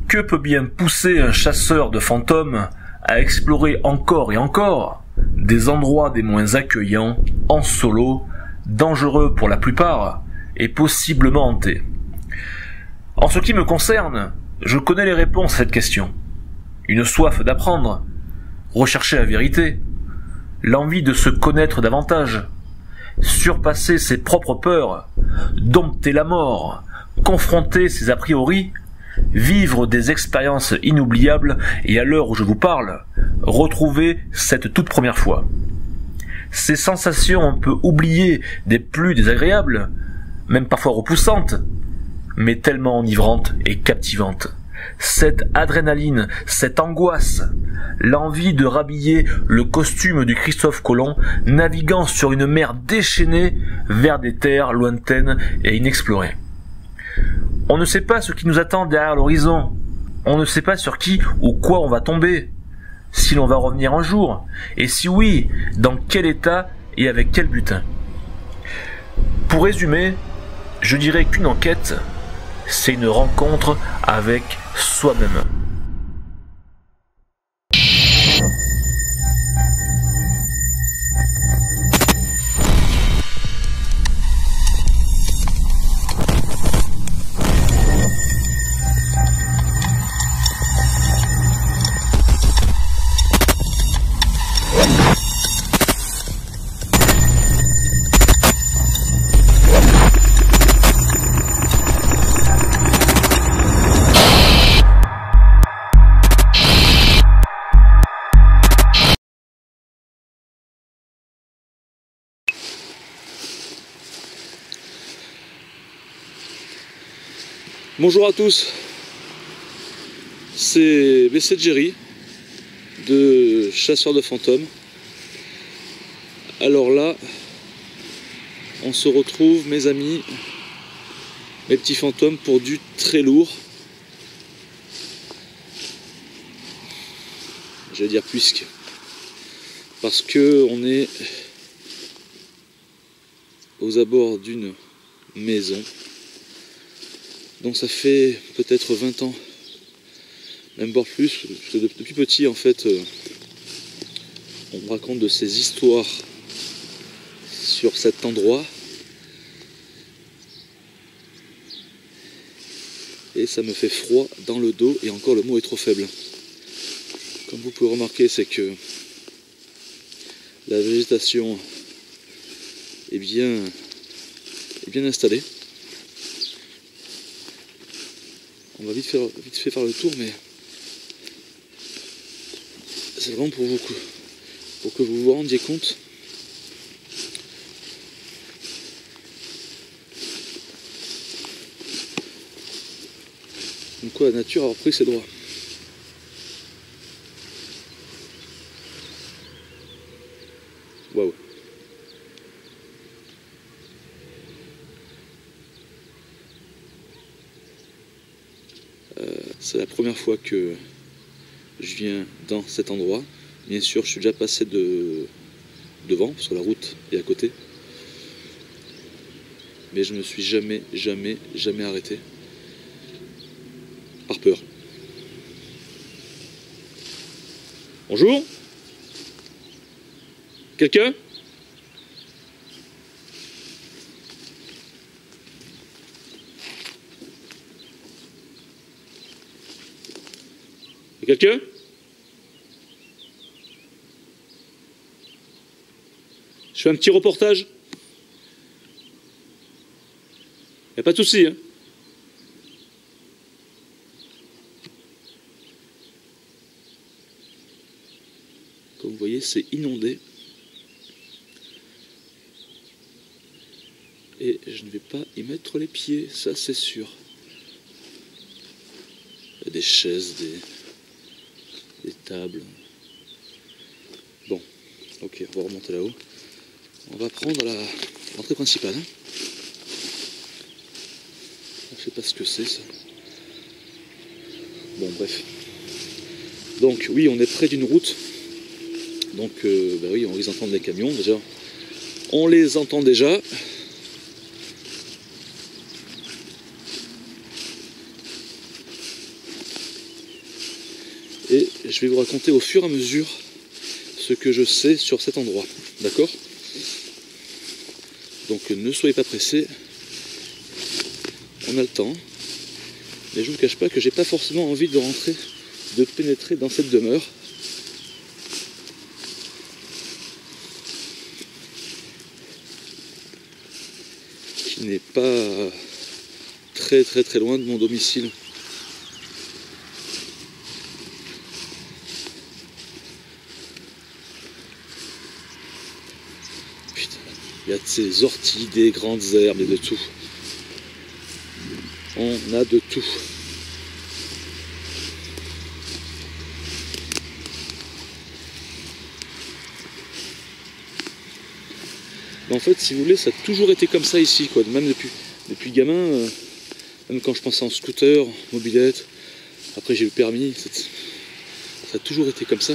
Que peut bien pousser un chasseur de fantômes à explorer encore et encore des endroits des moins accueillants, en solo, dangereux pour la plupart, et possiblement hantés? En ce qui me concerne, je connais les réponses à cette question. Une soif d'apprendre, rechercher la vérité, l'envie de se connaître davantage, surpasser ses propres peurs, dompter la mort, confronter ses a priori, vivre des expériences inoubliables et à l'heure où je vous parle, retrouver cette toute première fois. Ces sensations un peu oubliées des plus désagréables, même parfois repoussantes, mais tellement enivrantes et captivantes. Cette adrénaline, cette angoisse, l'envie de rhabiller le costume du Christophe Colomb, naviguant sur une mer déchaînée vers des terres lointaines et inexplorées. On ne sait pas ce qui nous attend derrière l'horizon. On ne sait pas sur qui ou quoi on va tomber. Si l'on va revenir un jour. Et si oui, dans quel état et avec quel butin. Pour résumer, je dirais qu'une enquête, c'est une rencontre avec soi-même. Bonjour à tous, c'est Jerry de Chasseurs de Fantômes. Alors là, on se retrouve, mes amis, mes petits fantômes, pour du très lourd. J'allais dire parce que on est aux abords d'une maison. Donc ça fait peut-être 20 ans, même voire plus, parce que depuis petit en fait, on me raconte de ces histoires sur cet endroit. Et ça me fait froid dans le dos, et encore le mot est trop faible. Comme vous pouvez remarquer, c'est que la végétation est bien installée. On va vite fait faire le tour, mais c'est vraiment pour que vous vous rendiez compte comme quoi la nature a repris ses droits. Waouh. C'est la première fois que je viens dans cet endroit. Bien sûr, je suis déjà passé devant, parce que la route est à côté. Mais je ne me suis jamais arrêté. Par peur. Bonjour ? Quelqu'un ? Quelqu'un? Je fais un petit reportage. Y a pas de souci, hein. Comme vous voyez, c'est inondé. Et je ne vais pas y mettre les pieds, ça c'est sûr. Il y a des chaises, des tables. Bon, ok, on va remonter là-haut. On va prendre l'entrée principale. Hein. Je sais pas ce que c'est ça. Bon, bref. Donc, oui, on est près d'une route. Donc, bah oui, on les entend des camions déjà. On les entend déjà. Et je vais vous raconter au fur et à mesure ce que je sais sur cet endroit. D'accord? Donc ne soyez pas pressés. On a le temps. Mais je ne vous cache pas que j'ai pas forcément envie de rentrer, de pénétrer dans cette demeure. Qui n'est pas très très très loin de mon domicile. Putain, il y a de ces orties, des grandes herbes et de tout. On a de tout. Mais en fait, si vous voulez, ça a toujours été comme ça ici, quoi. Même depuis gamin, même quand je pensais en scooter, mobilette, après j'ai eu le permis, ça a toujours été comme ça.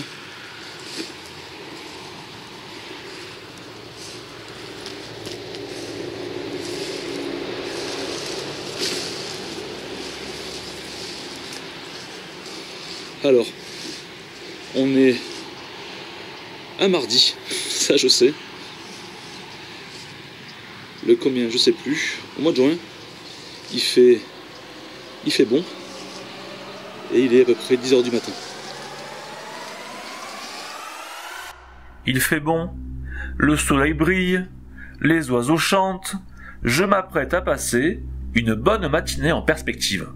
Alors, on est un mardi, ça je sais. Le combien, je sais plus. Au mois de juin, il fait bon. Et il est à peu près 10 h du matin. Il fait bon, le soleil brille, les oiseaux chantent, je m'apprête à passer une bonne matinée en perspective.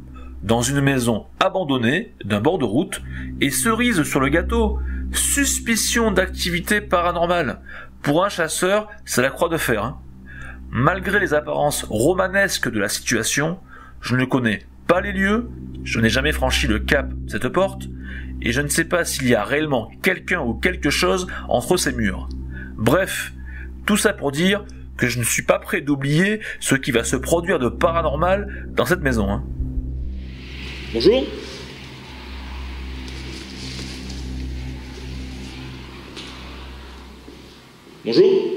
Dans une maison abandonnée d'un bord de route, et cerise sur le gâteau, suspicion d'activité paranormale. Pour un chasseur, c'est la croix de fer, hein. Malgré les apparences romanesques de la situation, je ne connais pas les lieux, je n'ai jamais franchi le cap de cette porte, et je ne sais pas s'il y a réellement quelqu'un ou quelque chose entre ces murs. Bref, tout ça pour dire que je ne suis pas prêt d'oublier ce qui va se produire de paranormal dans cette maison, hein. Bonjour. Bonjour.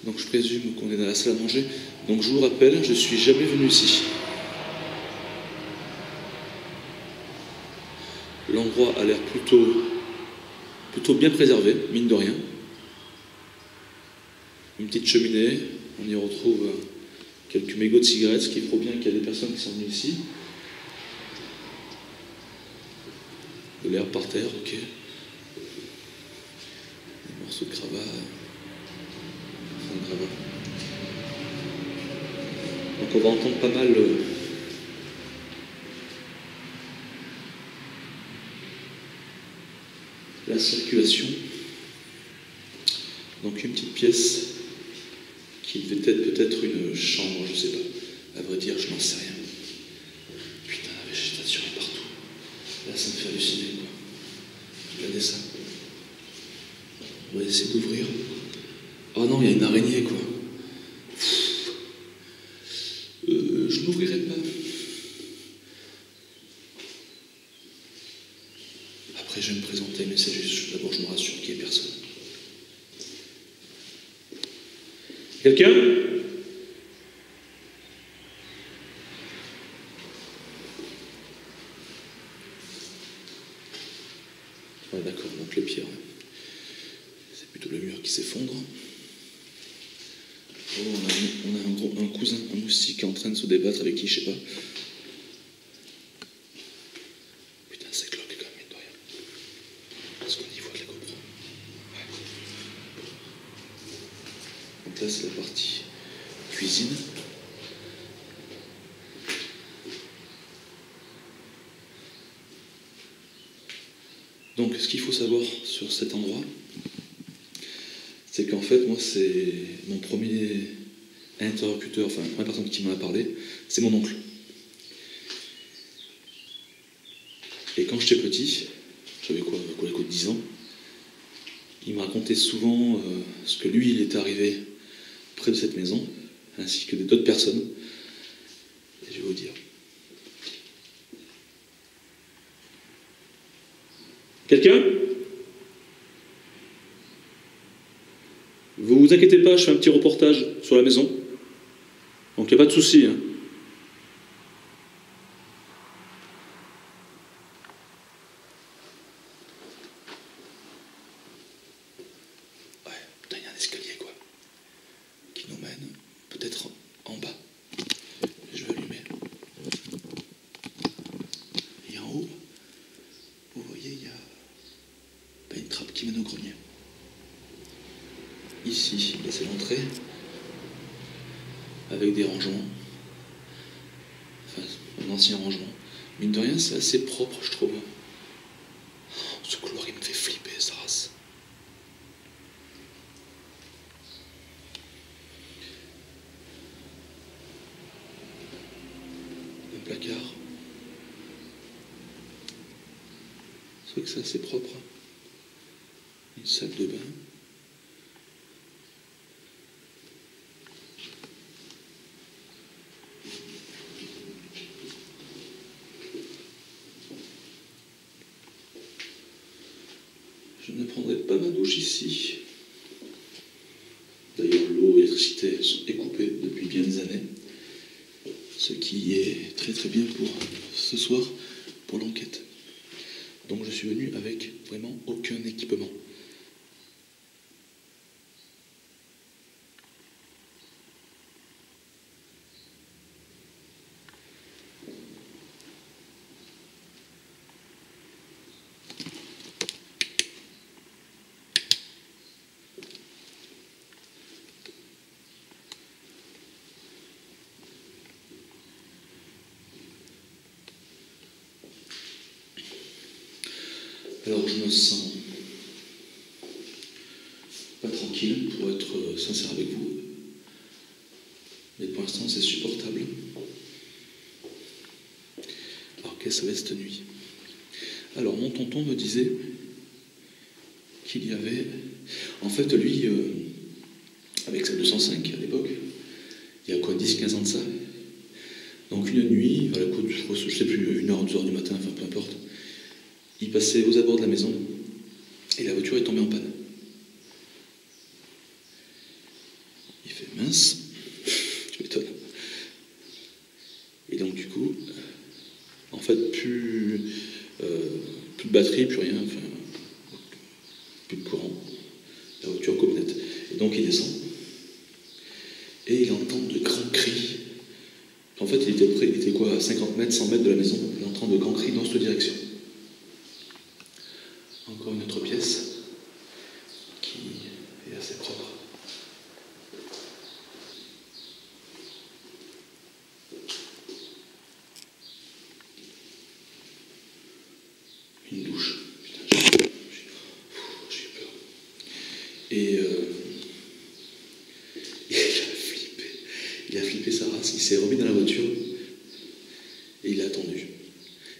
Donc je présume qu'on est dans la salle à manger. Donc je vous rappelle, je suis jamais venu ici. L'endroit a l'air plutôt bien préservé, mine de rien. Une petite cheminée, on y retrouve quelques mégots de cigarettes, ce qui prouve bien qu'il y a des personnes qui sont venues ici. De l'herbe par terre, ok. Des morceaux de cravate. Donc on va entendre pas mal la circulation. Donc une petite pièce qui devait être peut-être une chambre, je sais pas. À vrai dire, je n'en sais rien. Putain, la végétation est partout. Là, ça me fait halluciner, quoi. Regardez ça. On va essayer d'ouvrir. Oh non, il y a une araignée, quoi. Je n'ouvrirai pas. Après, je vais me présenter, mais c'est juste, d'abord, je me rassure qu'il n'y ait personne. Quelqu'un? Ouais, d'accord, donc les pierres. C'est plutôt le mur qui s'effondre. Oh, on a un cousin, un moustique qui est en train de se débattre avec qui, je sais pas. Putain, c'est glauque quand même, mine de rien. Est-ce qu'on y voit de la GoPro? Ouais. Donc là, c'est la partie cuisine. Donc, ce qu'il faut savoir sur cet endroit, c'est qu'en fait, moi, c'est mon premier interlocuteur, enfin, la première personne qui m'en a parlé, c'est mon oncle. Et quand j'étais petit, j'avais quoi, 10 ans, il me racontait souvent ce que lui, il était arrivé près de cette maison, ainsi que d'autres personnes. Et je vais vous dire. Quelqu'un? Vous inquiétez pas, je fais un petit reportage sur la maison. Donc il n'y a pas de souci. Hein. être en bas. Je vais allumer. Et en haut, vous voyez, il y a une trappe qui mène au grenier. Ici, c'est l'entrée, avec des rangements. Enfin, un ancien rangement. Mine de rien, c'est assez propre, je trouve. Ce couloir, il me fait flipper, sa race. Un placard. C'est vrai que c'est assez propre. Une salle de bain. Je ne prendrai pas ma douche ici. D'ailleurs, l'eau et l'électricité est coupées depuis bien des années. Ce qui est très très bien pour ce soir, pour l'enquête. Donc je suis venu avec vraiment aucun équipement. Alors je me sens pas tranquille, pour être sincère avec vous. Mais pour l'instant c'est supportable. Alors qu'est-ce que ça va cette nuit? Alors mon tonton me disait qu'il y avait... En fait lui, avec sa 205 à l'époque, il y a quoi, 10-15 ans de ça. Donc une nuit, à la coup, je sais plus, 1h, 2h du matin, enfin peu importe, il passait aux abords de la maison et la voiture est tombée en panne. Il fait mince, tu m'étonnes. Et donc du coup, en fait, plus de batterie, plus rien, enfin, plus de courant. La voiture coupe net. Et donc il descend et il entend de grands cris. En fait, il était quoi, à 50 mètres, 100 mètres de la maison, il entend de grands cris dans cette direction. Encore une autre pièce qui est assez propre. Une douche. Putain, j'ai eu peur. Et il a flippé sa race. Il s'est remis dans la voiture et il a attendu.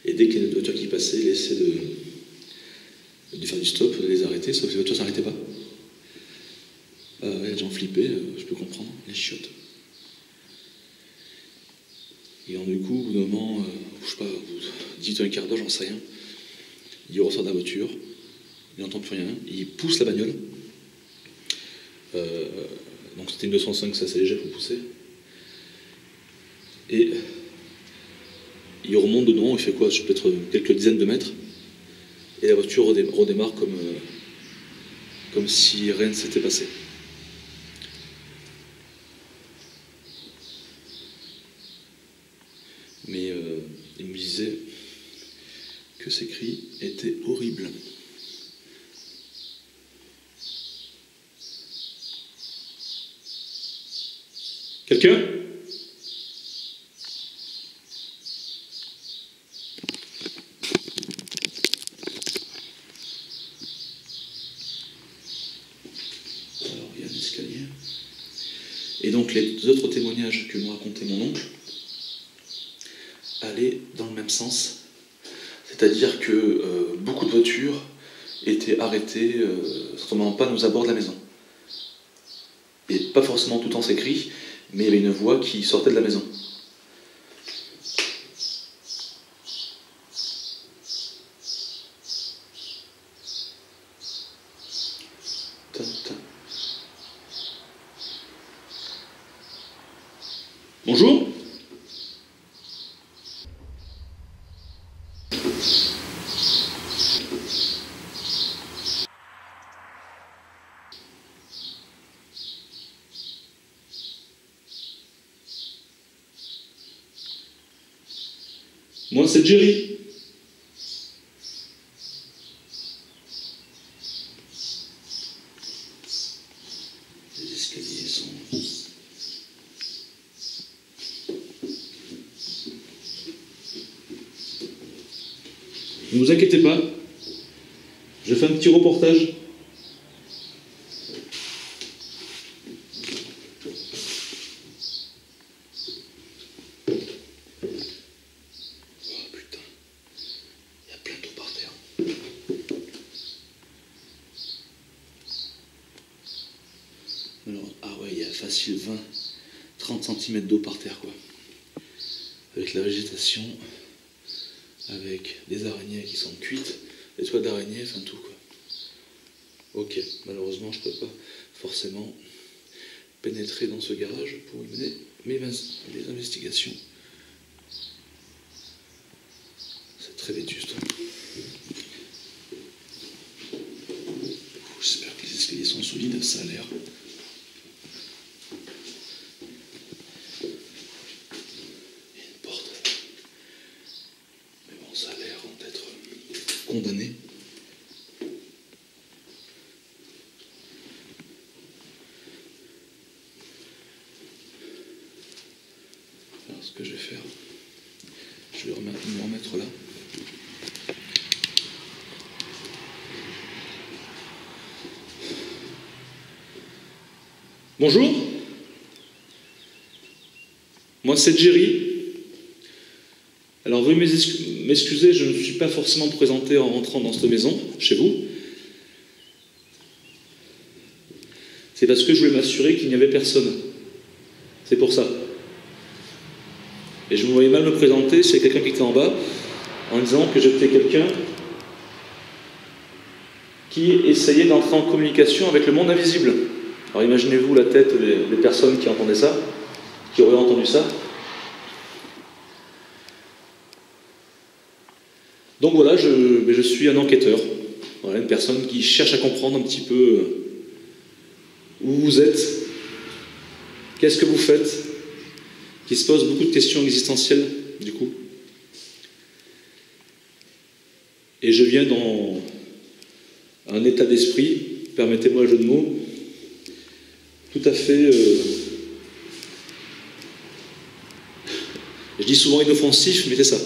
Et dès qu'il y a une voiture qui passait, il essaie de faire du stop, de les arrêter, sauf que les voitures ne s'arrêtaient pas. Ouais, les gens flippaient, je peux comprendre, les chiottes. Et donc, du coup, au bout d'un moment, je sais pas, 18 un quart d'heure, j'en sais rien, il ressort de la voiture, il n'entend plus rien, il pousse la bagnole. Donc c'était une 205, c'est assez léger pour pousser. Et il remonte dedans, il fait quoi, peut-être quelques dizaines de mètres. Et la voiture redémarre comme si rien ne s'était passé. Mais il me disait que ces cris étaient horribles. Quelqu'un ? Alors, il y a un escalier. Et donc, les autres témoignages que m'a raconté mon oncle allaient dans le même sens. C'est-à-dire que beaucoup de voitures étaient arrêtées, certainement pas aux abords de la maison. Et pas forcément tout le temps ces cris, mais il y avait une voix qui sortait de la maison. Bonjour. Moi, c'est Jerry. Les escaliers sont... Ne vous inquiétez pas, je fais un petit reportage. Alors, ah ouais, il y a facile 20-30 cm d'eau par terre, quoi. Avec la végétation, avec des araignées qui sont cuites, des toiles d'araignées, enfin tout, quoi. Ok, malheureusement, je ne peux pas forcément pénétrer dans ce garage pour y mener mes investigations. C'est très vétuste. J'espère que les escaliers sont solides, ça a l'air. Condamné. Alors ce que je vais faire, je vais me remettre là. Bonjour, moi c'est Jerry. Alors veuillez m'excuser, je ne me suis pas forcément présenté en rentrant dans cette maison, chez vous. C'est parce que je voulais m'assurer qu'il n'y avait personne. C'est pour ça. Et je me voyais mal me présenter, c'est quelqu'un qui était en bas, en disant que j'étais quelqu'un qui essayait d'entrer en communication avec le monde invisible. Alors imaginez-vous la tête des personnes qui entendaient ça, qui auraient entendu ça. Donc voilà, je suis un enquêteur, voilà, une personne qui cherche à comprendre un petit peu où vous êtes, qu'est-ce que vous faites, qui se pose beaucoup de questions existentielles, du coup. Et je viens dans un état d'esprit, permettez-moi le jeu de mots, tout à fait, je dis souvent inoffensif, mais c'est ça.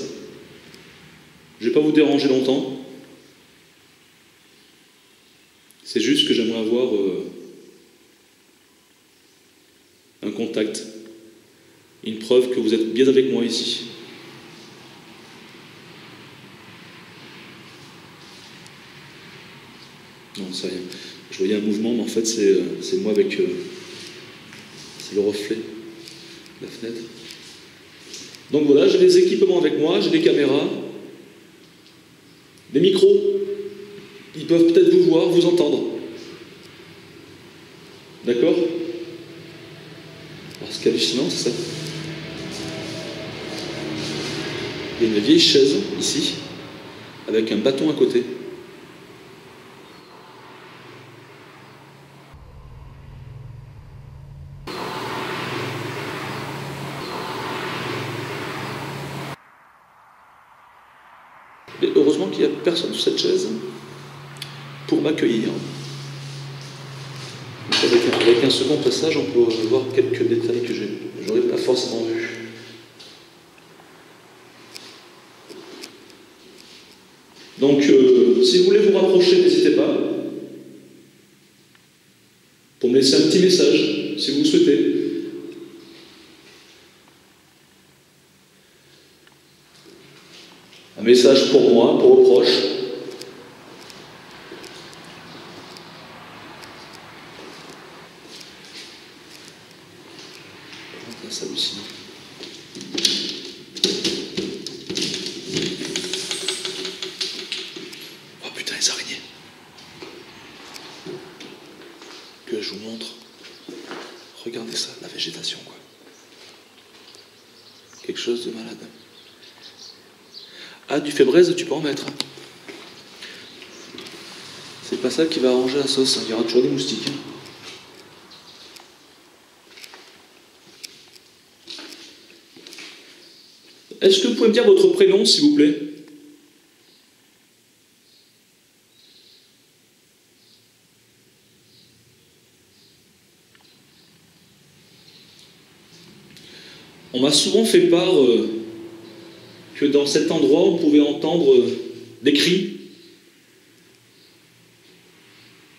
Je ne vais pas vous déranger longtemps. C'est juste que j'aimerais avoir un contact, une preuve que vous êtes bien avec moi ici. Non, c'est rien. Je voyais un mouvement, mais en fait, c'est moi avec... c'est le reflet de la fenêtre. Donc voilà, j'ai des équipements avec moi, j'ai des caméras, des micros. Ils peuvent peut-être vous voir, vous entendre. D'accord? Alors, ce qui est hallucinant, c'est ça. Il y a une vieille chaise, ici, avec un bâton à côté. Et heureusement qu'il n'y a personne sur cette chaise pour m'accueillir. Avec un second passage, on peut voir quelques détails que je n'aurais pas forcément vus. Donc, si vous voulez vous rapprocher, n'hésitez pas. Pour me laisser un petit message, si vous le souhaitez. Un message pour moi, pour vos proches. C'est hallucinant. Oh putain, les araignées. Que je vous montre. Regardez ça, la végétation, quoi. Quelque chose de malade. Ah, du fébraise, tu peux en mettre. C'est pas ça qui va arranger la sauce, il y aura toujours des moustiques. Est-ce que vous pouvez me dire votre prénom, s'il vous plaît? On m'a souvent fait part que dans cet endroit, on pouvait entendre des cris,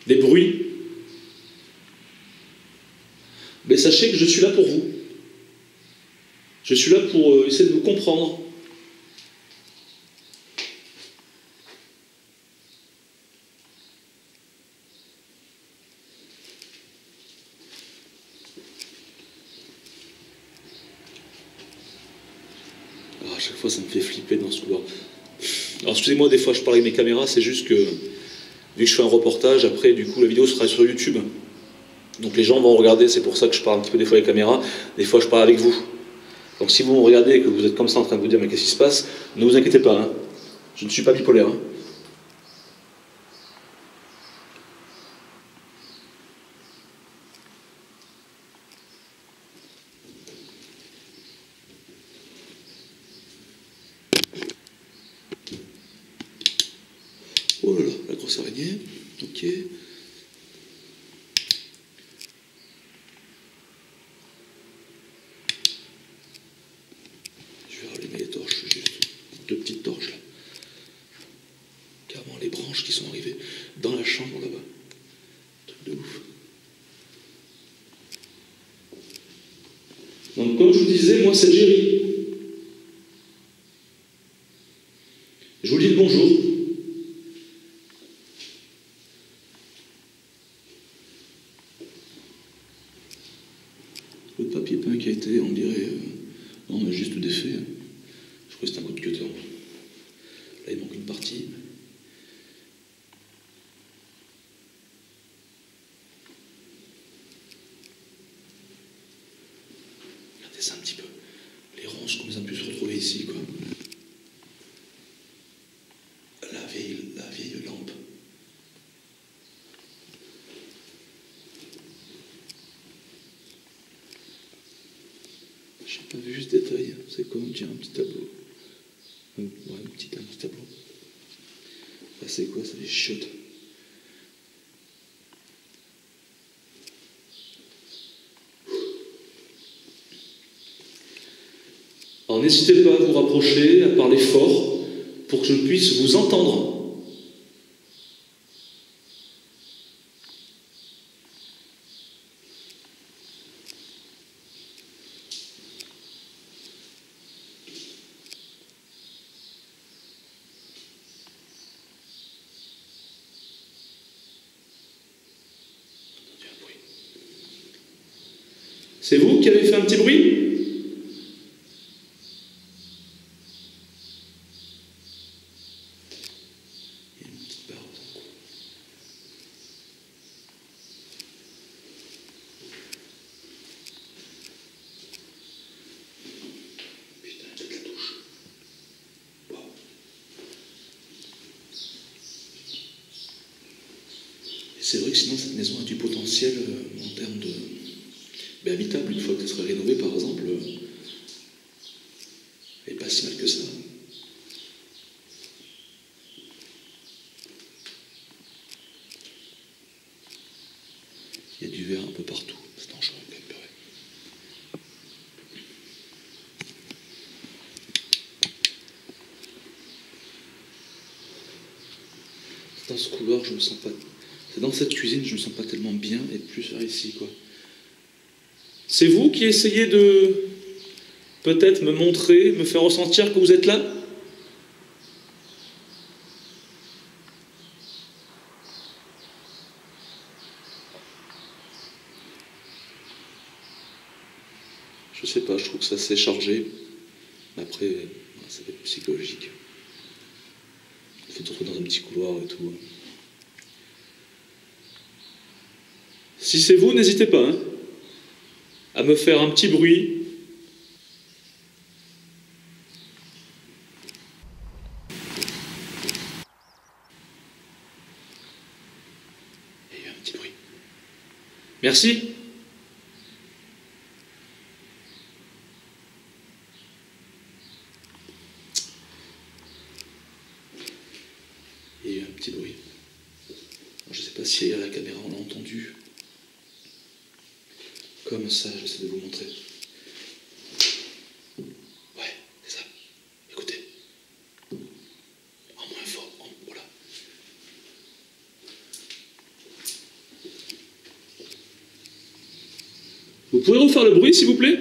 des bruits. Mais sachez que je suis là pour vous. Je suis là pour essayer de vous comprendre. À chaque fois, ça me fait flipper dans ce couloir. Alors, excusez-moi, des fois, je parle avec mes caméras, c'est juste que, vu que je fais un reportage, après, du coup, la vidéo sera sur YouTube. Donc, les gens vont regarder, c'est pour ça que je parle un petit peu des fois avec les caméras. Des fois, je parle avec vous. Donc, si vous me regardez et que vous êtes comme ça en train de vous dire, mais qu'est-ce qui se passe? Ne vous inquiétez pas, hein. Je ne suis pas bipolaire. Hein. Oh là là, la grosse araignée. Ok. Je vais rallumer les torches, juste. Deux petites torches là. Carrément les branches qui sont arrivées dans la chambre là-bas. Truc de ouf. Donc comme je vous disais, moi c'est Jerry. Je vous dis le bonjour. Le papier peint qui a été, on dirait, non mais juste défait. Je crois que c'est un coup de cutter. Là il manque une partie. Regardez ça un petit peu. Les ronces, comme ils ont pu se retrouver ici, quoi. La vieille lampe. J'ai pas vu ce détail. C'est comme dire un petit tableau. Ouais, un petit tableau. Là, c'est quoi? C'est des chiottes. Alors n'hésitez pas à vous rapprocher, à parler fort, pour que je puisse vous entendre. C'est vous qui avez fait un petit bruit? C'est vrai que sinon cette maison a du potentiel en termes de... Ben, habitable, une fois qu'elle serait rénovée par exemple, elle n'est pas si mal que ça. Il y a du verre un peu partout, c'est dangereux quand même. Dans ce couloir, je me sens pas... C'est dans cette cuisine, je me sens pas tellement bien, et plus vers ici, quoi. C'est vous qui essayez de peut-être me montrer, me faire ressentir que vous êtes là? Je sais pas, je trouve que ça s'est chargé. Après, ça va être psychologique. Il faut se retrouver dans un petit couloir et tout. Si c'est vous, n'hésitez pas hein, à me faire un petit bruit. Il y a eu un petit bruit. Merci. petit bruit. Alors, je ne sais pas si à la caméra on l'a entendu. Comme ça, j'essaie de vous montrer. Ouais, c'est ça. Écoutez. En moins fort, voilà. Vous pouvez refaire le bruit, s'il vous plaît?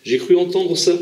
J'ai cru entendre ça.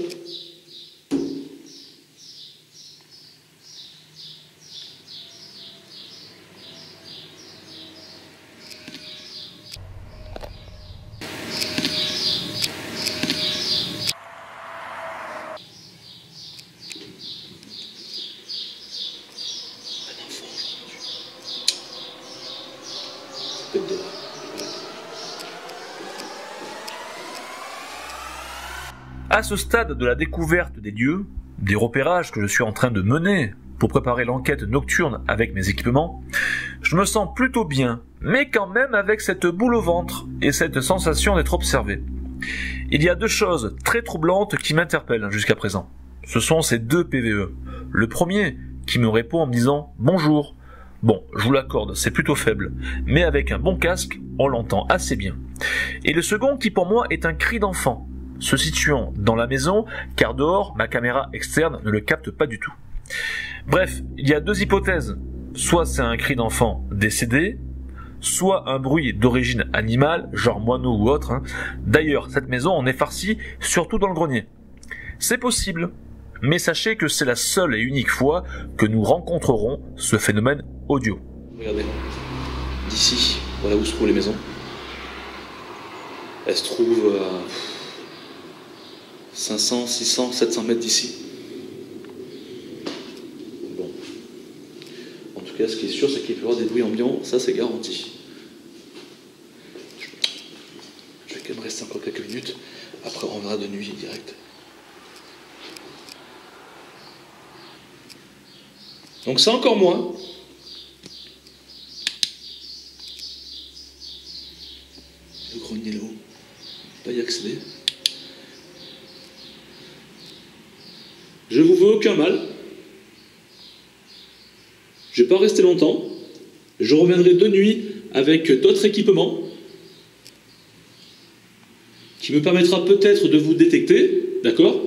À ce stade de la découverte des lieux, des repérages que je suis en train de mener pour préparer l'enquête nocturne avec mes équipements, je me sens plutôt bien, mais quand même avec cette boule au ventre et cette sensation d'être observé. Il y a deux choses très troublantes qui m'interpellent jusqu'à présent. Ce sont ces deux PVE. Le premier qui me répond en me disant « Bonjour ». Bon, je vous l'accorde, c'est plutôt faible, mais avec un bon casque, on l'entend assez bien. Et le second qui pour moi est un cri d'enfant, se situant dans la maison, car dehors, ma caméra externe ne le capte pas du tout. Bref, il y a deux hypothèses. Soit c'est un cri d'enfant décédé, soit un bruit d'origine animale, genre moineau ou autre. D'ailleurs, cette maison en est farcie, surtout dans le grenier. C'est possible, mais sachez que c'est la seule et unique fois que nous rencontrerons ce phénomène audio. Regardez, d'ici, voilà où se trouvent les maisons. Elles se trouvent à 500, 600, 700 mètres d'ici. Bon. En tout cas, ce qui est sûr, c'est qu'il peut y avoir des bruits ambiants, ça c'est garanti. Je vais quand même rester encore quelques minutes, après on verra de nuit direct. Donc c'est encore moins. Le grenier là-haut, on peut pas y accéder. Je vous veux aucun mal. Je ne vais pas rester longtemps. Je reviendrai de nuit avec d'autres équipements qui me permettra peut-être de vous détecter, d'accord ?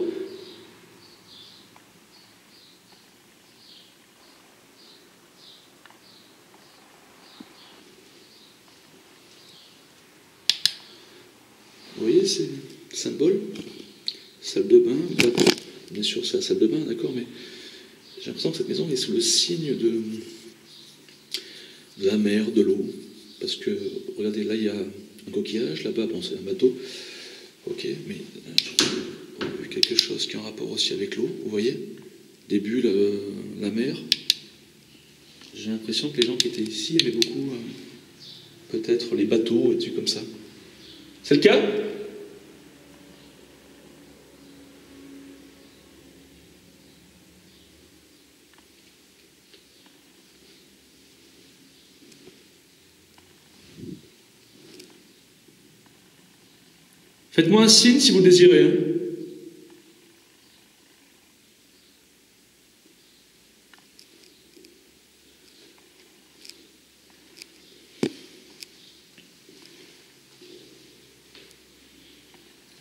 Vous voyez ces symboles ? Salle de bain, bien sûr c'est la salle de bain, d'accord, mais j'ai l'impression que cette maison est sous le signe de la mer, de l'eau, parce que, regardez, là il y a un coquillage, là-bas, bon c'est un bateau, ok, mais quelque chose qui a un rapport aussi avec l'eau, vous voyez, début la mer. J'ai l'impression que les gens qui étaient ici aimaient beaucoup peut-être les bateaux et des trucs comme ça. C'est le cas ? Faites-moi un signe si vous le désirez. Hein.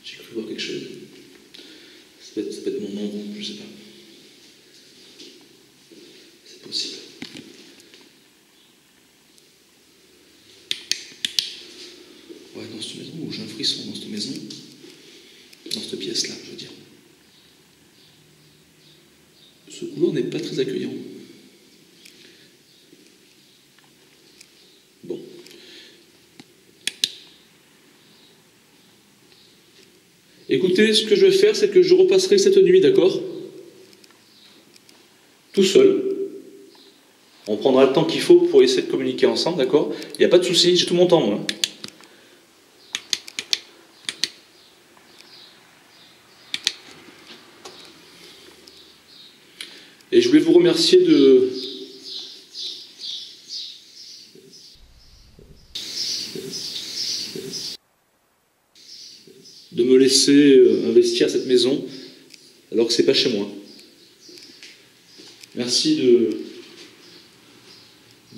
J'ai cru voir quelque chose. Ça peut être mon nom, je ne sais pas. C'est possible. Ouais, dans cette maison, j'ai un frisson dans cette maison. Dans cette pièce-là, je veux dire. Ce couloir n'est pas très accueillant. Bon. Écoutez, ce que je vais faire, c'est que je repasserai cette nuit, d'accord ? Tout seul. On prendra le temps qu'il faut pour essayer de communiquer ensemble, d'accord ? Il n'y a pas de souci, j'ai tout mon temps, moi. Et je voulais vous remercier de... laisser investir cette maison alors que c'est pas chez moi. Merci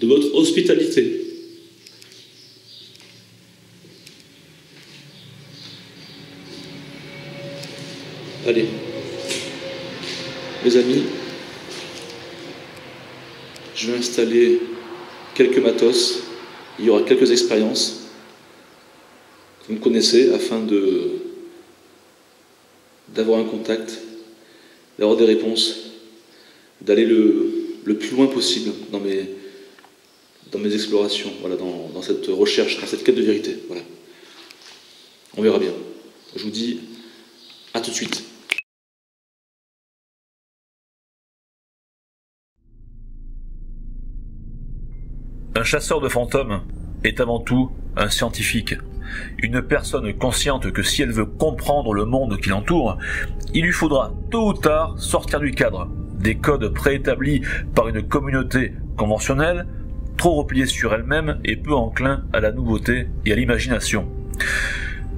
de votre hospitalité. Allez, mes amis, je vais installer quelques matos, il y aura quelques expériences, vous me connaissez, afin d'avoir un contact, d'avoir des réponses, d'aller le plus loin possible dans mes explorations, voilà, dans cette recherche, dans cette quête de vérité. Voilà. On verra bien. Je vous dis à tout de suite. Un chasseur de fantômes est avant tout un scientifique. Une personne consciente que si elle veut comprendre le monde qui l'entoure, il lui faudra tôt ou tard sortir du cadre, des codes préétablis par une communauté conventionnelle, trop repliée sur elle-même et peu enclin à la nouveauté et à l'imagination.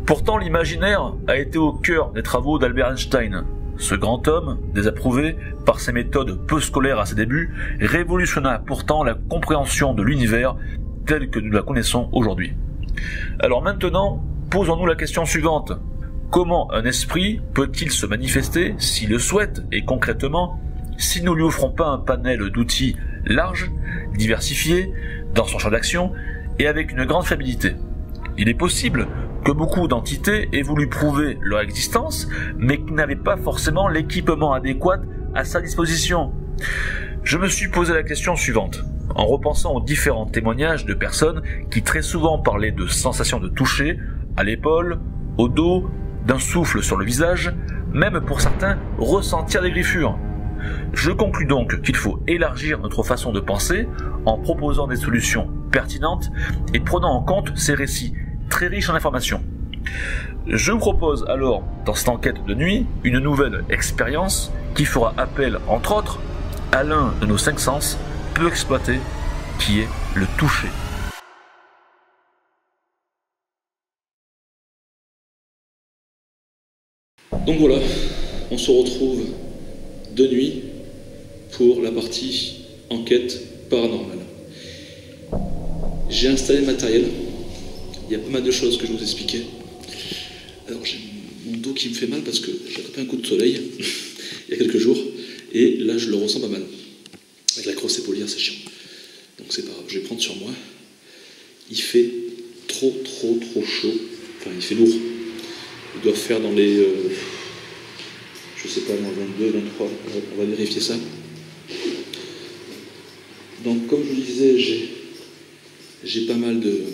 Pourtant, l'imaginaire a été au cœur des travaux d'Albert Einstein. Ce grand homme, désapprouvé par ses méthodes peu scolaires à ses débuts, révolutionna pourtant la compréhension de l'univers tel que nous la connaissons aujourd'hui. Alors maintenant, posons-nous la question suivante. Comment un esprit peut-il se manifester, s'il le souhaite, et concrètement, si nous lui offrons pas un panel d'outils large, diversifié, dans son champ d'action, et avec une grande fiabilité? Il est possible que beaucoup d'entités aient voulu prouver leur existence, mais qui n'avaient pas forcément l'équipement adéquat à sa disposition. Je me suis posé la question suivante, en repensant aux différents témoignages de personnes qui très souvent parlaient de sensations de toucher, à l'épaule, au dos, d'un souffle sur le visage, même pour certains ressentir des griffures. Je conclus donc qu'il faut élargir notre façon de penser en proposant des solutions pertinentes et prenant en compte ces récits très riches en informations. Je vous propose alors, dans cette enquête de nuit, une nouvelle expérience qui fera appel, entre autres, à l'un de nos 5 sens peu exploités, qui est le toucher. Donc voilà, on se retrouve de nuit pour la partie enquête paranormale. J'ai installé le matériel, il y a pas mal de choses que je vais vous expliquer. Alors j'ai mon dos qui me fait mal parce que j'ai attrapé un coup de soleil il y a quelques jours et là je le ressens pas mal. Avec la crosse épaulière c'est chiant. Donc c'est pas grave, je vais prendre sur moi. Il fait trop chaud, enfin il fait lourd. Il doit faire dans les... je sais pas, dans 22, 23, on va vérifier ça. Donc comme je vous disais, j'ai pas mal de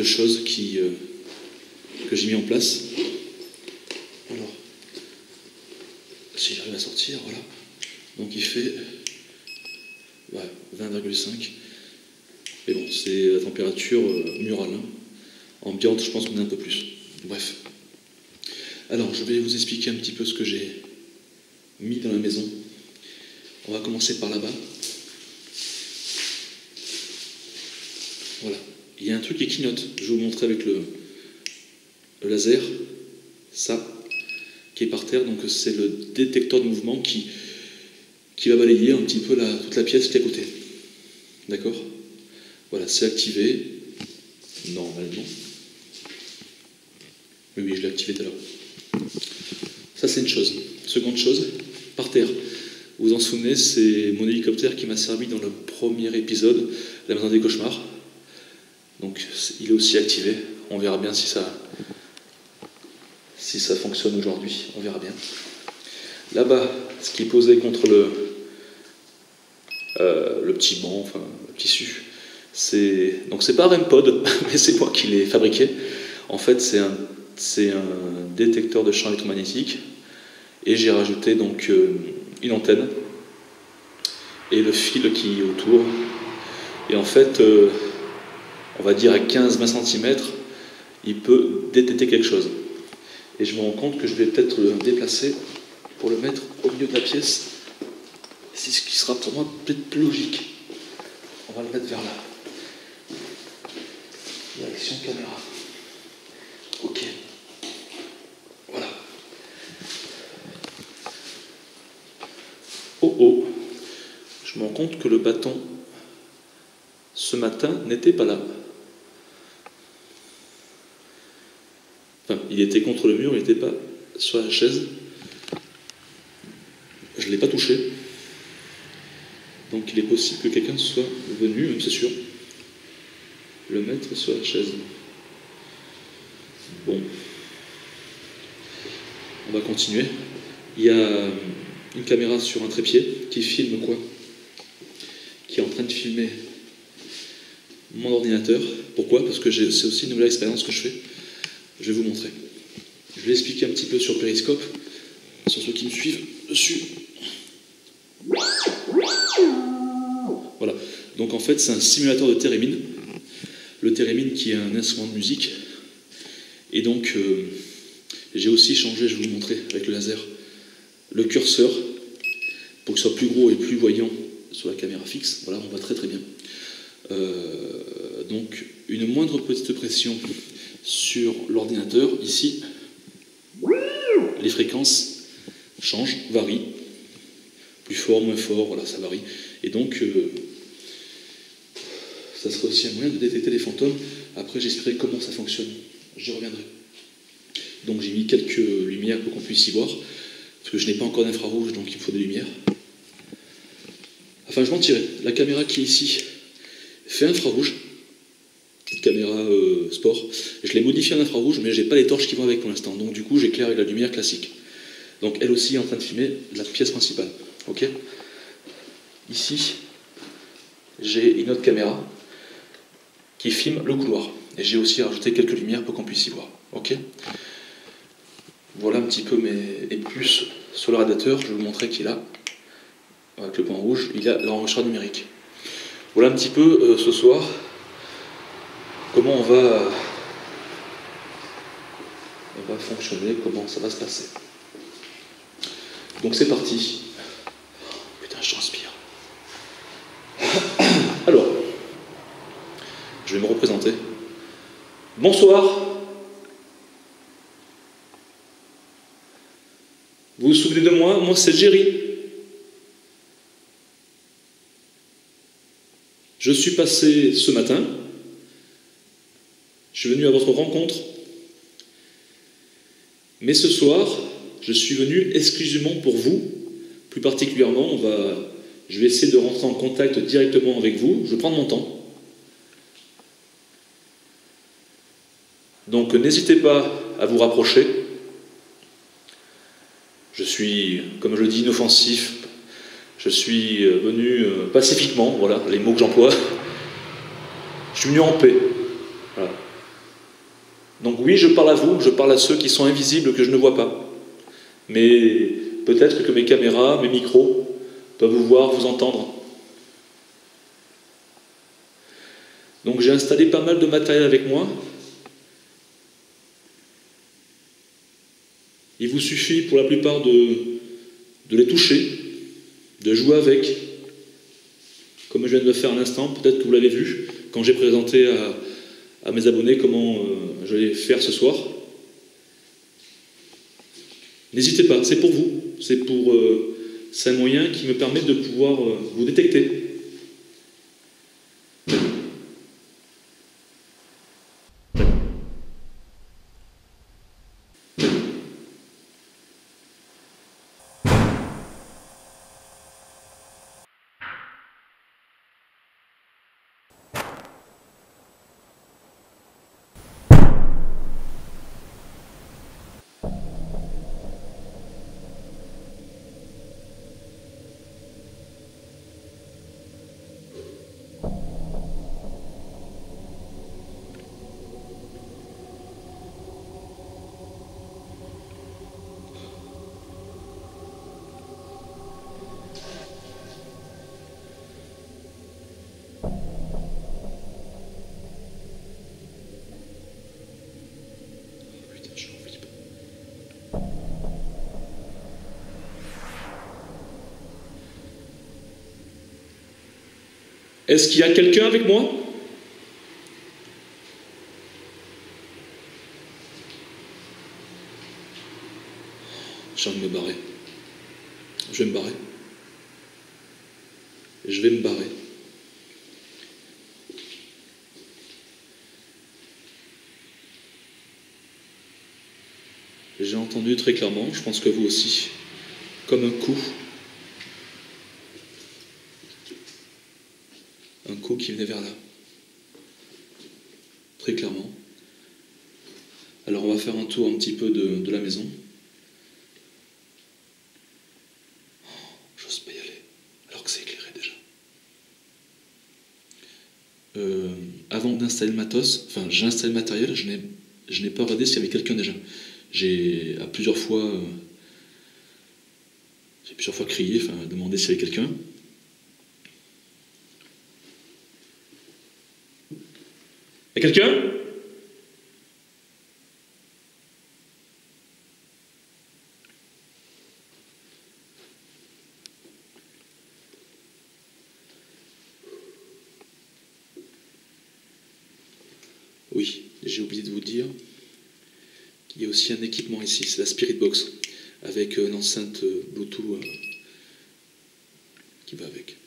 choses que j'ai mis en place. Alors, si j'arrive à sortir, voilà. Donc il fait 20,5. Mais bon, c'est la température murale. Hein. Ambiante, je pense qu'on est un peu plus. Bref. Alors, je vais vous expliquer un petit peu ce que j'ai mis dans la maison. On va commencer par là-bas. Voilà. Il y a un truc qui clignote. Je vais vous montrer avec le laser. Ça, qui est par terre. Donc, c'est le détecteur de mouvement qui va balayer un petit peu toute la pièce qui est à côté. D'accord ? Voilà, c'est activé. Normalement. Oui, je l'ai activé tout à l'heure. Ça, c'est une chose. Seconde chose, par terre. Vous vous en souvenez, c'est mon hélicoptère qui m'a servi dans le premier épisode, la maison des cauchemars. Donc, il est aussi activé. On verra bien si ça fonctionne aujourd'hui. On verra bien. Là-bas, ce qui est posé contre le petit banc, enfin, le tissu, donc c'est pas un REM-pod, mais c'est moi qui l'ai fabriqué. En fait, c'est un détecteur de champ électromagnétique et j'ai rajouté donc une antenne et le fil qui est autour. Et en fait, on va dire à 15-20 cm, il peut détecter quelque chose. Et je me rends compte que je vais peut-être le déplacer pour le mettre au milieu de la pièce. C'est ce qui sera pour moi peut-être plus logique. On va le mettre vers là. Direction caméra. Ok. oh, je me rends compte que le bâton, ce matin, n'était pas là. Enfin, il était contre le mur, il n'était pas sur la chaise. Je ne l'ai pas touché. Donc il est possible que quelqu'un soit venu, même c'est sûr, le mettre sur la chaise. Bon. On va continuer. Il y a une caméra sur un trépied qui filme quoi? Qui est en train de filmer mon ordinateur. Pourquoi? Parce que c'est aussi une nouvelle expérience que je fais. Je vais vous montrer. Je vais expliquer un petit peu sur Periscope, sur ceux qui me suivent dessus. Voilà. Donc en fait, c'est un simulateur de thérémine. Le thérémine qui est un instrument de musique. Et donc, j'ai aussi changé, je vais vous montrer avec le laser, le curseur pour qu'il soit plus gros et plus voyant sur la caméra fixe. Voilà, on voit très très bien. Donc, une moindre petite pression sur l'ordinateur. Ici, les fréquences changent, varient. Plus fort, moins fort, voilà, ça varie. Et donc, ça serait aussi un moyen de détecter les fantômes. Après, j'expliquerai comment ça fonctionne. J'y reviendrai. Donc, j'ai mis quelques lumières pour qu'on puisse y voir. Parce que je n'ai pas encore d'infrarouge, donc il me faut des lumières. Enfin, je mentirais. La caméra qui est ici fait infrarouge. Petite caméra sport. Je l'ai modifiée en infrarouge, mais je n'ai pas les torches qui vont avec pour l'instant. Donc, du coup, j'éclaire avec la lumière classique. Donc, elle aussi est en train de filmer la pièce principale. Ok ? Ici, j'ai une autre caméra qui filme le couloir. Et j'ai aussi rajouté quelques lumières pour qu'on puisse y voir. Ok ? Voilà un petit peu mes puces sur le radiateur. Je vais vous montrer qu'il a, avec le point rouge, il a l'enregistreur numérique. Voilà un petit peu ce soir comment on va fonctionner, comment ça va se passer. Donc c'est parti. Putain, je transpire. Alors, je vais me représenter. Bonsoir. Vous vous souvenez de moi? Moi, c'est Jerry. Je suis passé ce matin. Je suis venu à votre rencontre. Mais ce soir, je suis venu exclusivement pour vous. Plus particulièrement, je vais essayer de rentrer en contact directement avec vous. Je vais prendre mon temps. Donc, n'hésitez pas à vous rapprocher. Je suis, comme je le dis, inoffensif. Je suis venu pacifiquement, voilà les mots que j'emploie. Je suis venu en paix. Voilà. Donc oui, je parle à vous, je parle à ceux qui sont invisibles, que je ne vois pas. Mais peut-être que mes caméras, mes micros, peuvent vous voir, vous entendre. Donc j'ai installé pas mal de matériel avec moi. Il vous suffit pour la plupart de les toucher, de jouer avec, comme je viens de le faire à l'instant. Peut-être que vous l'avez vu, quand j'ai présenté à mes abonnés comment je vais faire ce soir. N'hésitez pas, c'est pour vous. C'est un moyen qui me permet de pouvoir vous détecter. Est-ce qu'il y a quelqu'un avec moi? J'ai envie de me barrer. Je vais me barrer. Je vais me barrer. J'ai entendu très clairement, je pense que vous aussi, comme un coup. Un coup qui venait vers là. Très clairement. Alors on va faire un tour un petit peu de la maison. Oh, j'ose pas y aller, alors que c'est éclairé déjà. Avant d'installer le matos, enfin j'ai installé le matériel, je n'ai pas regardé s'il y avait quelqu'un déjà. J'ai plusieurs fois crié, enfin demandé s'il y avait quelqu'un. Y a quelqu'un ? Oui, j'ai oublié de vous dire qu'il y a aussi un équipement ici, c'est la Spirit Box, avec une enceinte Bluetooth qui va avec.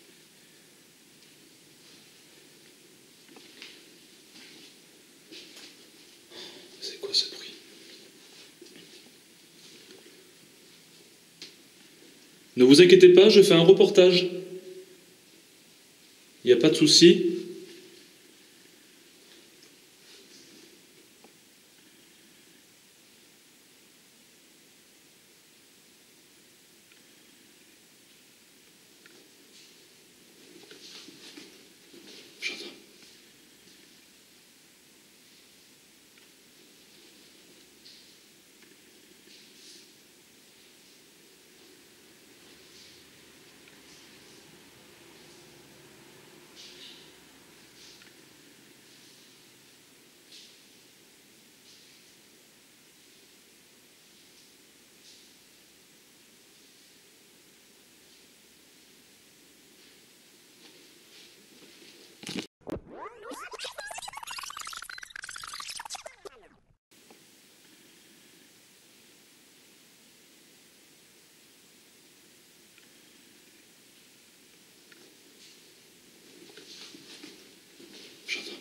C'est quoi ce bruit ? Ne vous inquiétez pas, je fais un reportage. Il n'y a pas de souci. J'entends. J'entends.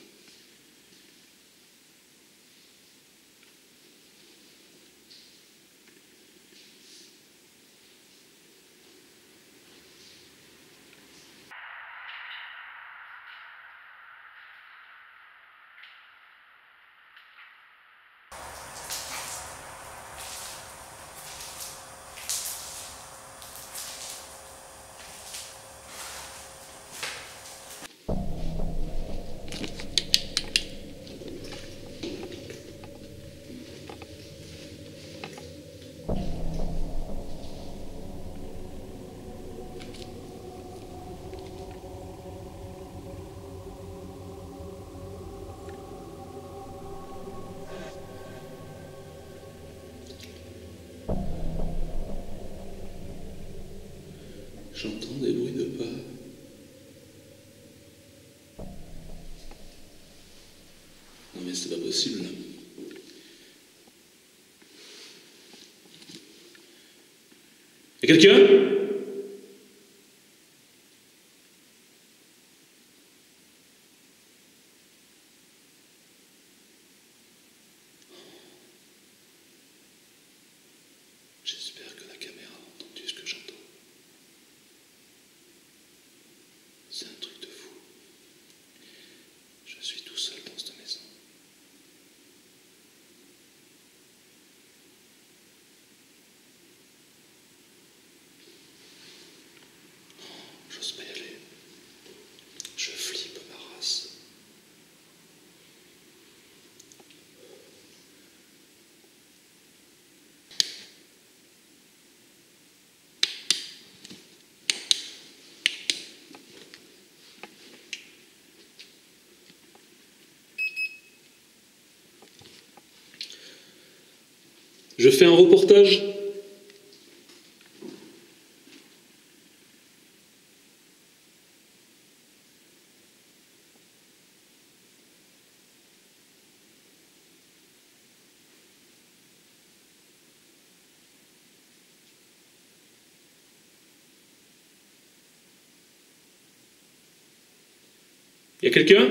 J'entends des bruits de pas. Non mais c'est pas possible là. Y a quelqu'un ? J'espère que la caméra a entendu ce que j'entends. C'est un truc de fou. Je suis tout seul dans cette maison. J'ose pas y aller. Je flippe ma race. Je fais un reportage. Y a quelqu'un?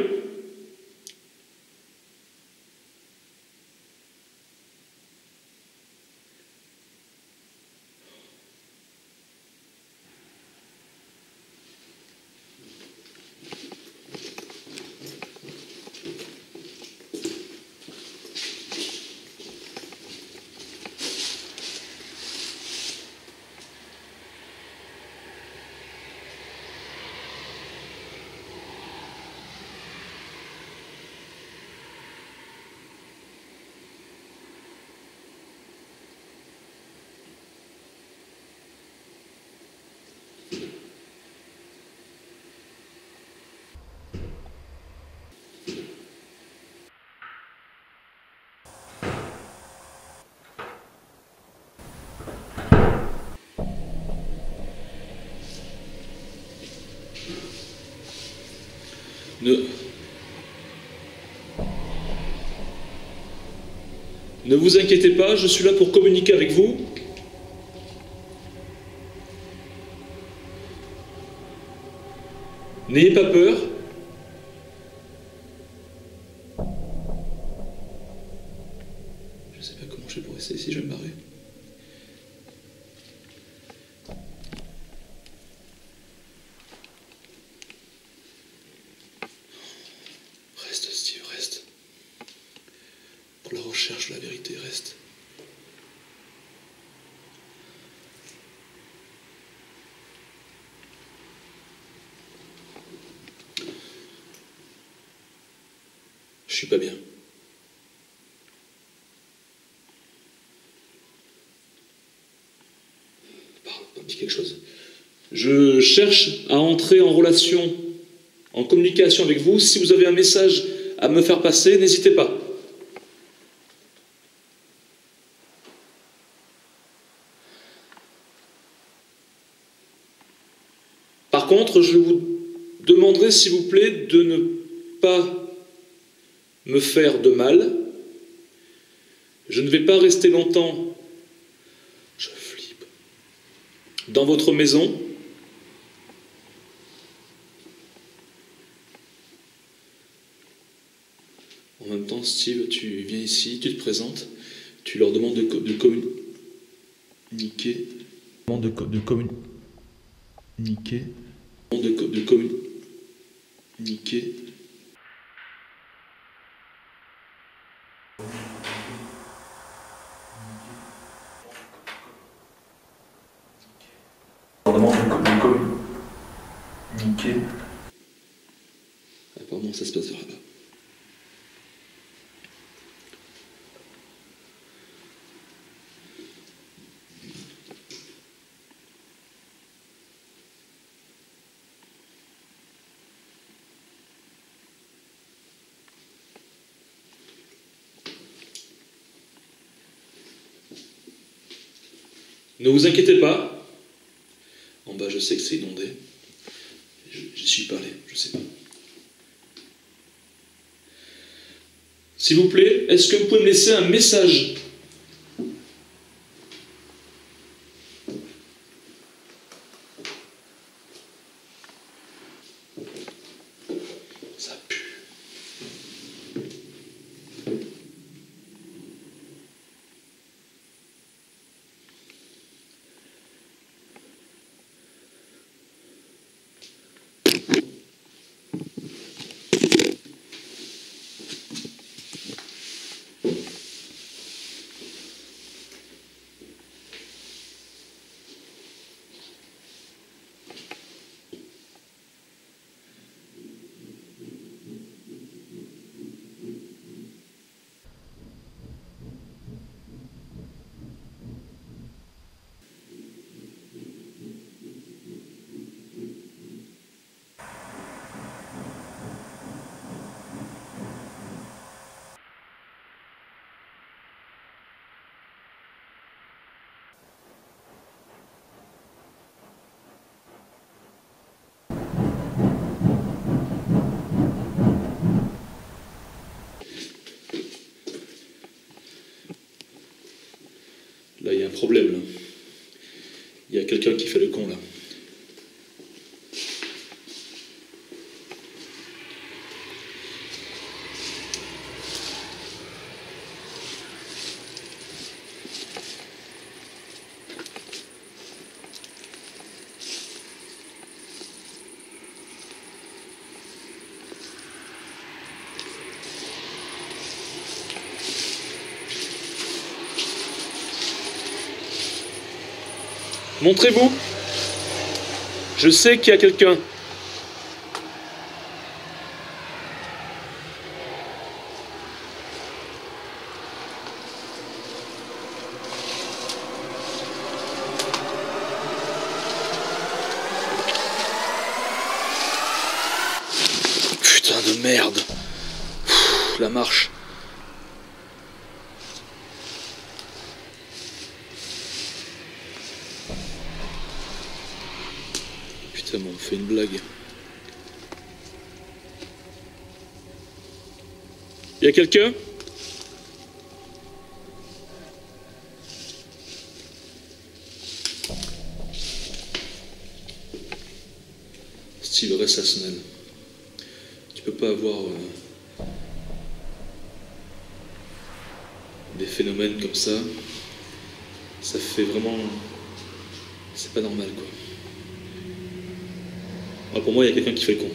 Ne vous inquiétez pas, je suis là pour communiquer avec vous. N'ayez pas peur. Je sais pas comment je fais pour rester ici, je vais me barrer. Reste, Steve, reste. Pour la recherche de la vérité, reste. Je suis pas bien. Parle, dis quelque chose. Je cherche à entrer en relation, en communication avec vous. Si vous avez un message à me faire passer, n'hésitez pas. Par contre, je vous demanderai, s'il vous plaît, de ne pas me faire de mal. Je ne vais pas rester longtemps, je flippe, dans votre maison. En même temps, Steve, tu viens ici, tu te présentes, tu leur demandes de communiquer. De communiquer. De communiquer. Apparemment, ça se passe là-bas. Ne vous inquiétez pas. En bas, je sais que c'est inondé. J'y suis pas allé, je sais pas. S'il vous plaît, est-ce que vous pouvez me laisser un message ? Ça pue. Là, il y a un problème, là. Il y a quelqu'un qui fait le con, là. Montrez-vous. Je sais qu'il y a quelqu'un. Putain de merde. La marche. Putain, mais on fait une blague. Y a quelqu'un? Steve Ressasnel. Tu peux pas avoir des phénomènes comme ça. Ça fait vraiment... C'est pas normal, quoi. Ah, pour moi, il y a quelqu'un qui fait le con.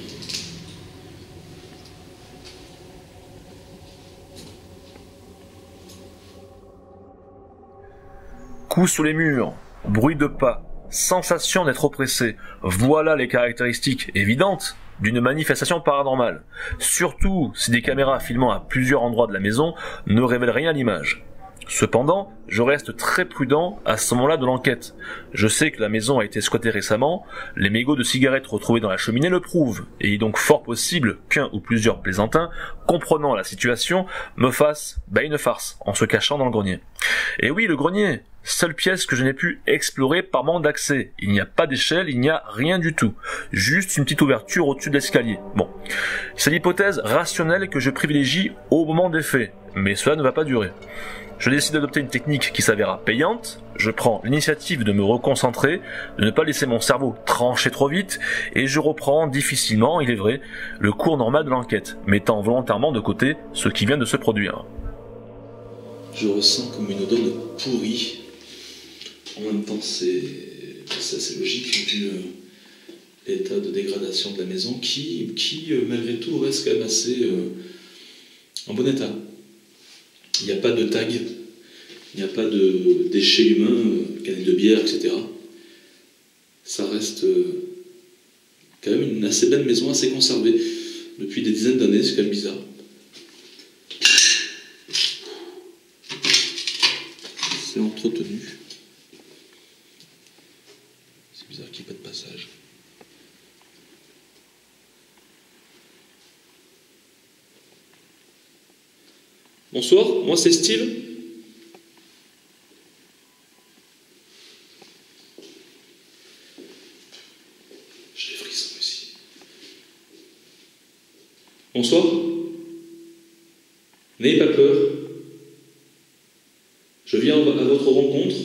Coups sous les murs, bruit de pas, sensation d'être oppressé, voilà les caractéristiques évidentes d'une manifestation paranormale. Surtout si des caméras filmant à plusieurs endroits de la maison ne révèlent rien à l'image. Cependant, je reste très prudent à ce moment-là de l'enquête. Je sais que la maison a été squattée récemment, les mégots de cigarettes retrouvés dans la cheminée le prouvent, et il est donc fort possible qu'un ou plusieurs plaisantins, comprenant la situation, me fassent une farce en se cachant dans le grenier. Et oui, le grenier, seule pièce que je n'ai pu explorer par manque d'accès. Il n'y a pas d'échelle, il n'y a rien du tout. Juste une petite ouverture au-dessus de l'escalier. Bon. C'est l'hypothèse rationnelle que je privilégie au moment des faits, mais cela ne va pas durer. Je décide d'adopter une technique qui s'avéra payante, je prends l'initiative de me reconcentrer, de ne pas laisser mon cerveau trancher trop vite, et je reprends difficilement, il est vrai, le cours normal de l'enquête, mettant volontairement de côté ce qui vient de se produire. Je ressens comme une odeur de pourri. En même temps, c'est assez logique vu l'état de dégradation de la maison qui malgré tout, reste quand même assez en bon état. Il n'y a pas de tag, il n'y a pas de déchets humains, canettes de bière, etc. Ça reste quand même une assez belle maison, assez conservée. Depuis des dizaines d'années, c'est quand même bizarre. C'est entretenu. C'est bizarre qu'il n'y ait pas de passage. Bonsoir, moi c'est Steve. J'ai des frissons ici. Bonsoir. N'ayez pas peur. Je viens à votre rencontre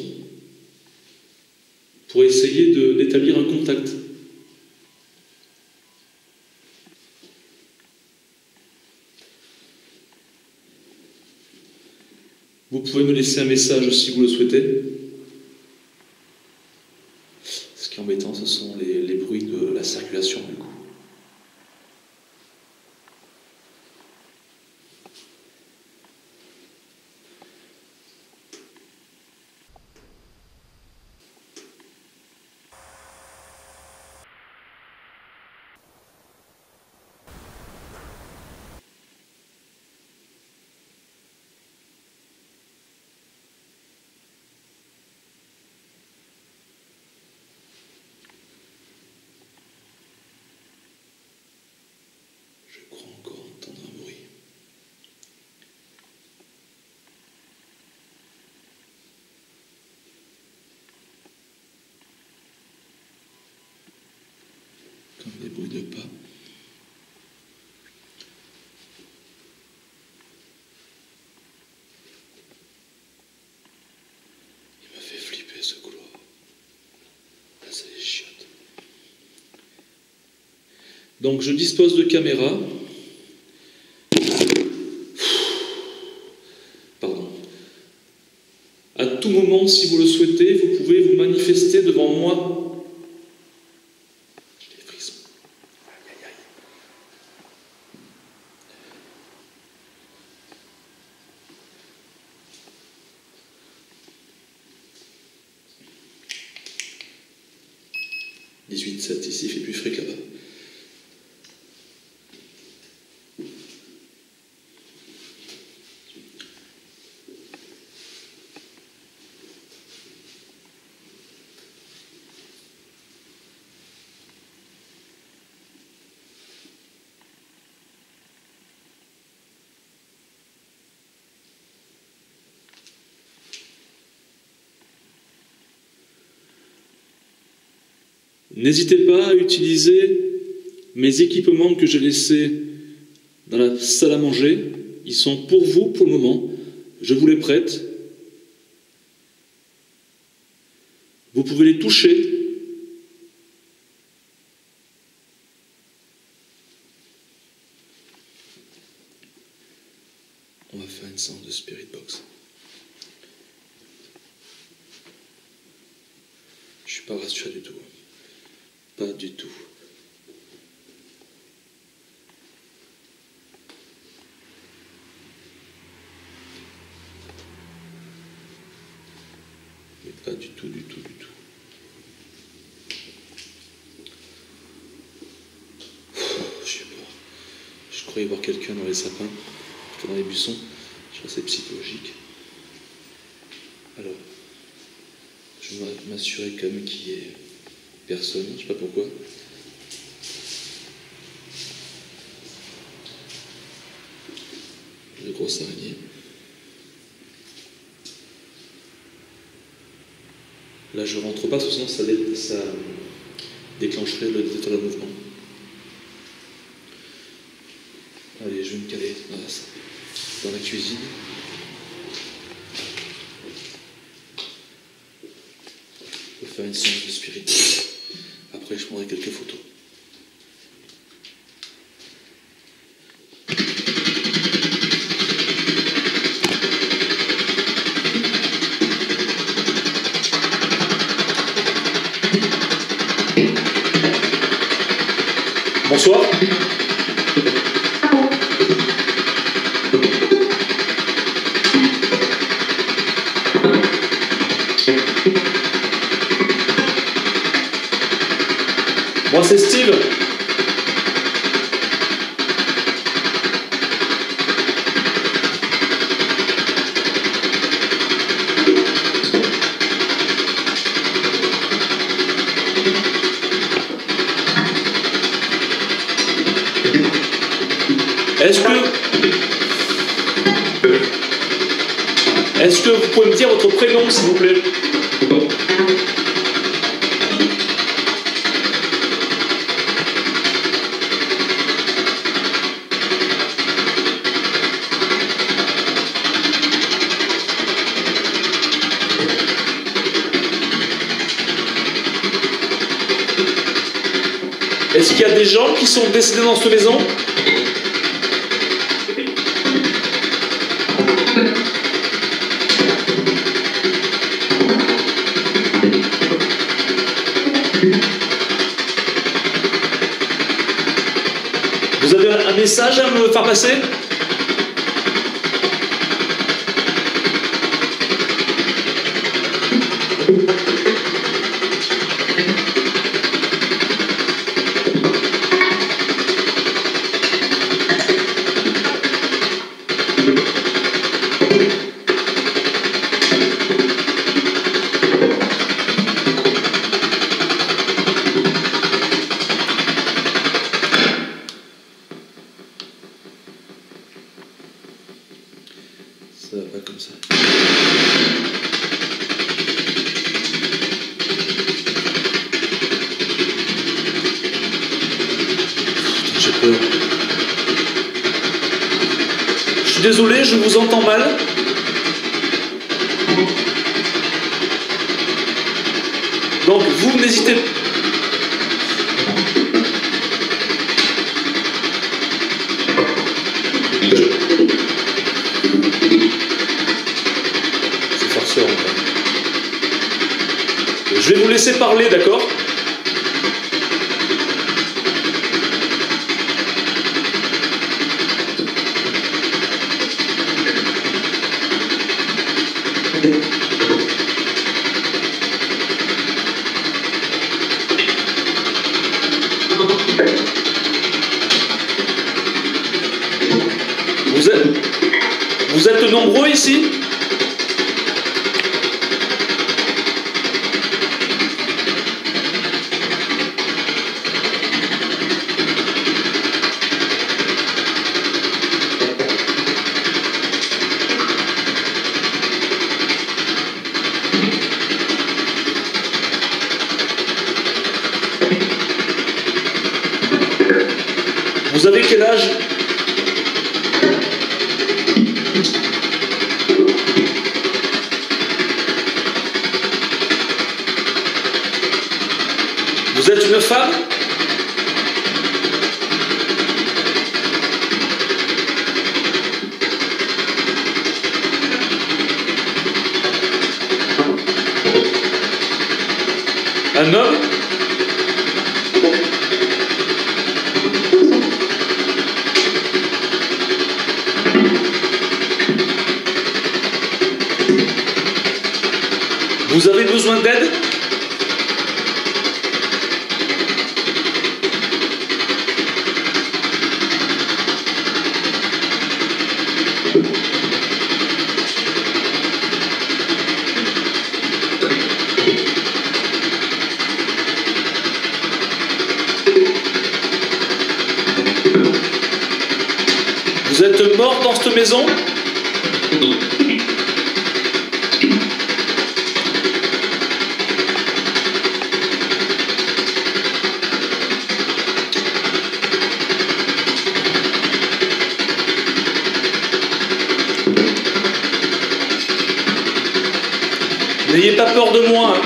pour essayer d'établir un contact. Vous pouvez me laisser un message si vous le souhaitez. Ce qui est embêtant, ce sont les bruits de la circulation du coup. Je crois encore entendre un bruit. Comme des bruits de pas. Il m'a fait flipper ce couloir. Là, c'est les chiottes. Donc je dispose de caméras. Pardon. À tout moment, si vous le souhaitez, vous pouvez vous manifester devant moi. J'ai des frissons. Aïe, aïe, aïe. 18-7, ici il fait plus frais que là-bas. N'hésitez pas à utiliser mes équipements que j'ai laissés dans la salle à manger. Ils sont pour vous pour le moment. Je vous les prête. Vous pouvez les toucher. On va faire une séance de Spirit Box. Je suis pas rassuré du tout. Pas du tout. Mais pas du tout, du tout, du tout. Je sais pas. Je croyais voir quelqu'un dans les sapins, dans les buissons. Je suis assez psychologique. Alors, je vais m'assurer quand même qu'il y ait personne, je sais pas pourquoi. De grosses araignées. Là je rentre pas, sinon ça déclencherait le détecteur de mouvement. Allez, je vais me caler dans la cuisine. Je vais faire une séance de spirit. Après, je prendrai quelques photos. Bonsoir. Moi, c'est Steve. Est-ce que vous pouvez me dire votre prénom, s'il vous plaît? Est-ce qu'il y a des gens qui sont décédés dans cette maison? Vous avez un message à me faire passer? Ça va pas comme ça. J'ai peur. Je suis désolé, je vous entends mal. Donc vous n'hésitez pas. Je vais vous laisser parler, d'accord? êtes nombreux ici? Vous avez quel âge? Vous êtes une femme? Un homme? Vous avez besoin d'aide? Vous êtes mort dans cette maison? N'ayez pas peur de moi, hein.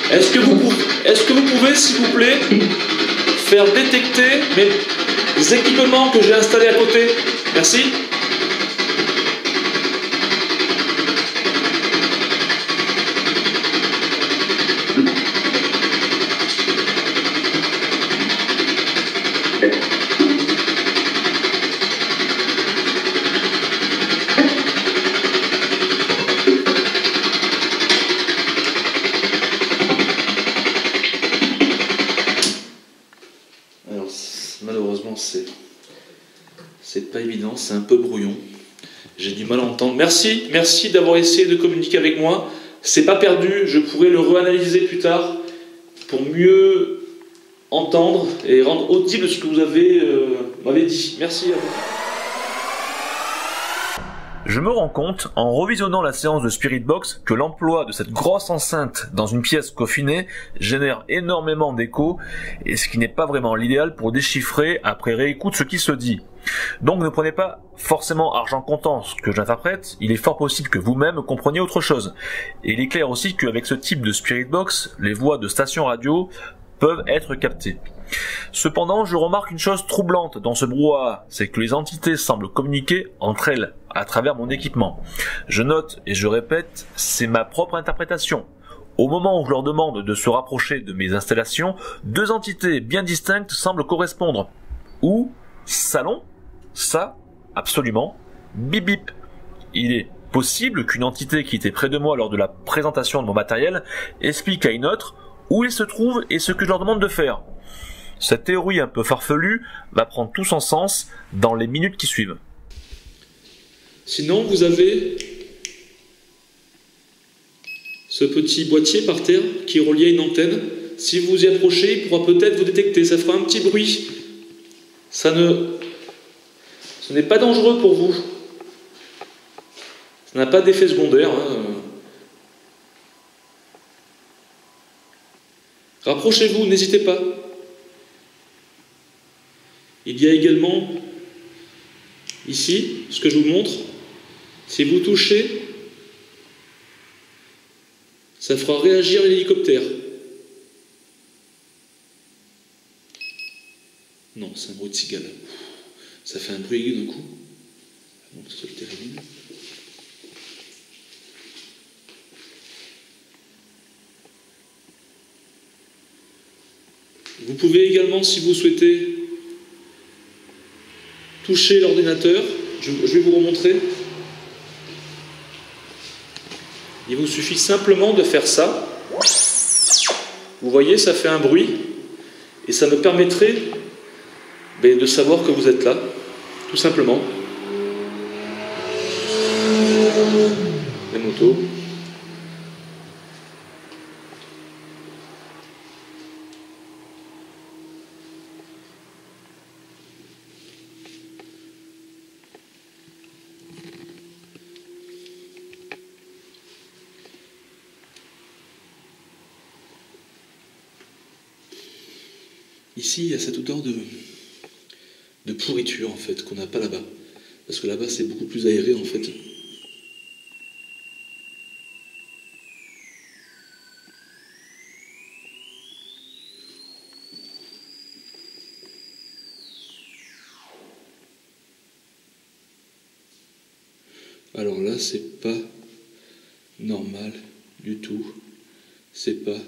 Est-ce que vous pouvez, s'il vous plaît, faire détecter mes équipements que j'ai installés à côté? Merci. Alors, malheureusement, c'est pas évident, c'est un peu brouillon. J'ai du mal à entendre. Merci d'avoir essayé de communiquer avec moi. C'est pas perdu, je pourrai le réanalyser plus tard pour mieux entendre et rendre audible ce que vous m'avez dit. Merci à vous. Je me rends compte, en revisionnant la séance de Spirit Box, que l'emploi de cette grosse enceinte dans une pièce confinée génère énormément d'écho, et ce qui n'est pas vraiment l'idéal pour déchiffrer après réécoute ce qui se dit. Donc ne prenez pas forcément argent comptant ce que j'interprète, il est fort possible que vous-même compreniez autre chose. Et il est clair aussi qu'avec ce type de Spirit Box, les voix de stations radio peuvent être captées. Cependant, je remarque une chose troublante dans ce brouhaha, c'est que les entités semblent communiquer entre elles à travers mon équipement. Je note et je répète, c'est ma propre interprétation. Au moment où je leur demande de se rapprocher de mes installations, deux entités bien distinctes semblent correspondre. Ou salon, ça, absolument, bip bip. Il est possible qu'une entité qui était près de moi lors de la présentation de mon matériel explique à une autre où il se trouve et ce que je leur demande de faire. Cette théorie un peu farfelue va prendre tout son sens dans les minutes qui suivent. Sinon, vous avez ce petit boîtier par terre qui est relié à une antenne. Si vous vous y approchez, il pourra peut-être vous détecter. Ça fera un petit bruit. Ce n'est pas dangereux pour vous. Ça n'a pas d'effet secondaire. Rapprochez-vous, n'hésitez pas. Il y a également ici, ce que je vous montre, si vous touchez, ça fera réagir l'hélicoptère. Non, c'est un bruit de cigale. Ça fait un bruit aigu d'un coup. Avant que ce soit terrible. Vous pouvez également, si vous souhaitez, toucher l'ordinateur. Je vais vous remontrer. Il vous suffit simplement de faire ça. Vous voyez, ça fait un bruit et ça me permettrait de savoir que vous êtes là, tout simplement. Les motos. Ici, il y a cette odeur de pourriture, en fait, qu'on n'a pas là-bas. Parce que là-bas, c'est beaucoup plus aéré, en fait. Alors là, c'est pas normal du tout. C'est pas...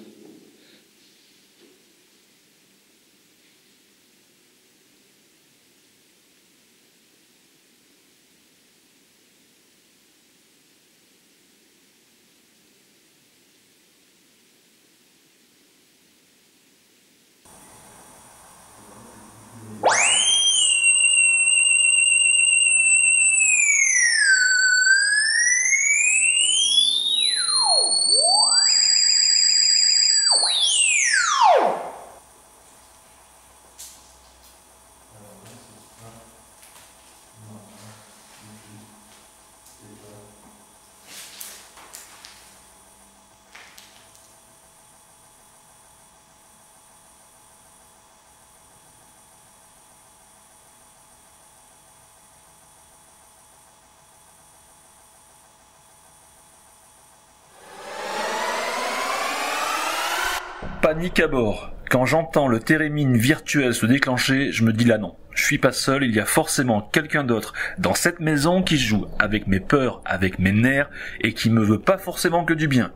Panique à bord. Quand j'entends le térémine virtuel se déclencher, je me dis là non, je suis pas seul, il y a forcément quelqu'un d'autre dans cette maison qui joue avec mes peurs, avec mes nerfs et qui me veut pas forcément que du bien.